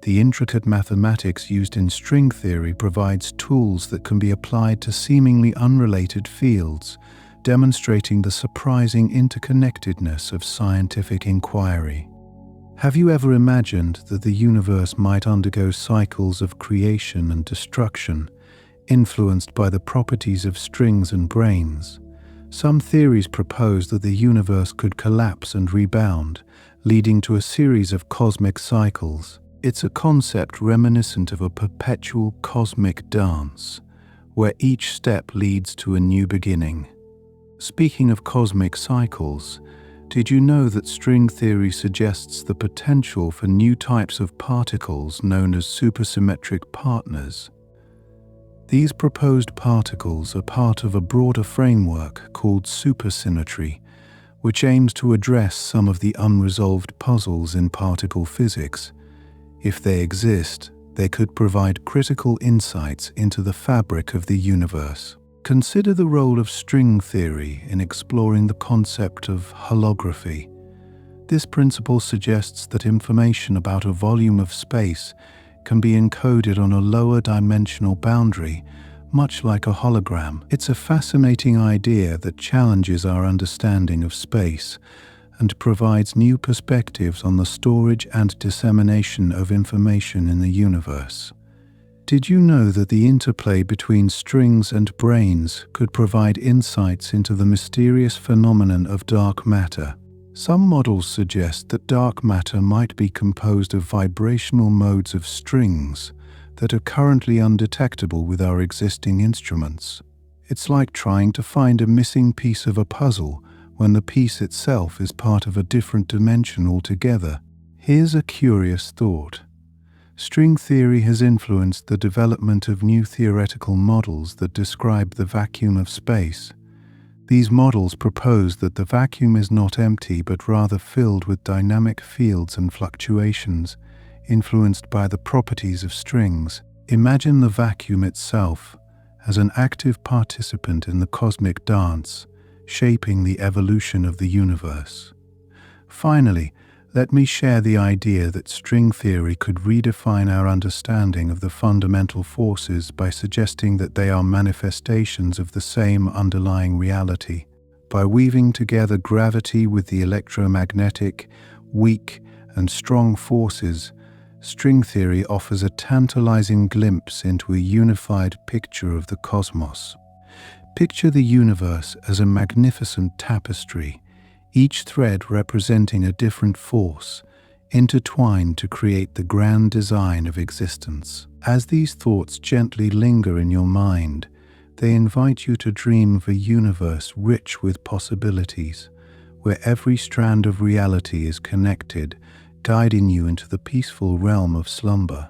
The intricate mathematics used in string theory provides tools that can be applied to seemingly unrelated fields, demonstrating the surprising interconnectedness of scientific inquiry. Have you ever imagined that the universe might undergo cycles of creation and destruction, influenced by the properties of strings and brains? Some theories propose that the universe could collapse and rebound, leading to a series of cosmic cycles. It's a concept reminiscent of a perpetual cosmic dance, where each step leads to a new beginning. Speaking of cosmic cycles, did you know that string theory suggests the potential for new types of particles known as supersymmetric partners? These proposed particles are part of a broader framework called supersymmetry, which aims to address some of the unresolved puzzles in particle physics. If they exist, they could provide critical insights into the fabric of the universe. Consider the role of string theory in exploring the concept of holography. This principle suggests that information about a volume of space can be encoded on a lower dimensional boundary, much like a hologram. It's a fascinating idea that challenges our understanding of space and provides new perspectives on the storage and dissemination of information in the universe. Did you know that the interplay between strings and brains could provide insights into the mysterious phenomenon of dark matter? Some models suggest that dark matter might be composed of vibrational modes of strings that are currently undetectable with our existing instruments. It's like trying to find a missing piece of a puzzle when the piece itself is part of a different dimension altogether. Here's a curious thought. String theory has influenced the development of new theoretical models that describe the vacuum of space. These models propose that the vacuum is not empty but rather filled with dynamic fields and fluctuations, influenced by the properties of strings. Imagine the vacuum itself as an active participant in the cosmic dance, shaping the evolution of the universe. Finally, let me share the idea that string theory could redefine our understanding of the fundamental forces by suggesting that they are manifestations of the same underlying reality. By weaving together gravity with the electromagnetic, weak and strong forces, string theory offers a tantalizing glimpse into a unified picture of the cosmos. Picture the universe as a magnificent tapestry, each thread representing a different force, intertwined to create the grand design of existence. As these thoughts gently linger in your mind, they invite you to dream of a universe rich with possibilities, where every strand of reality is connected, guiding you into the peaceful realm of slumber.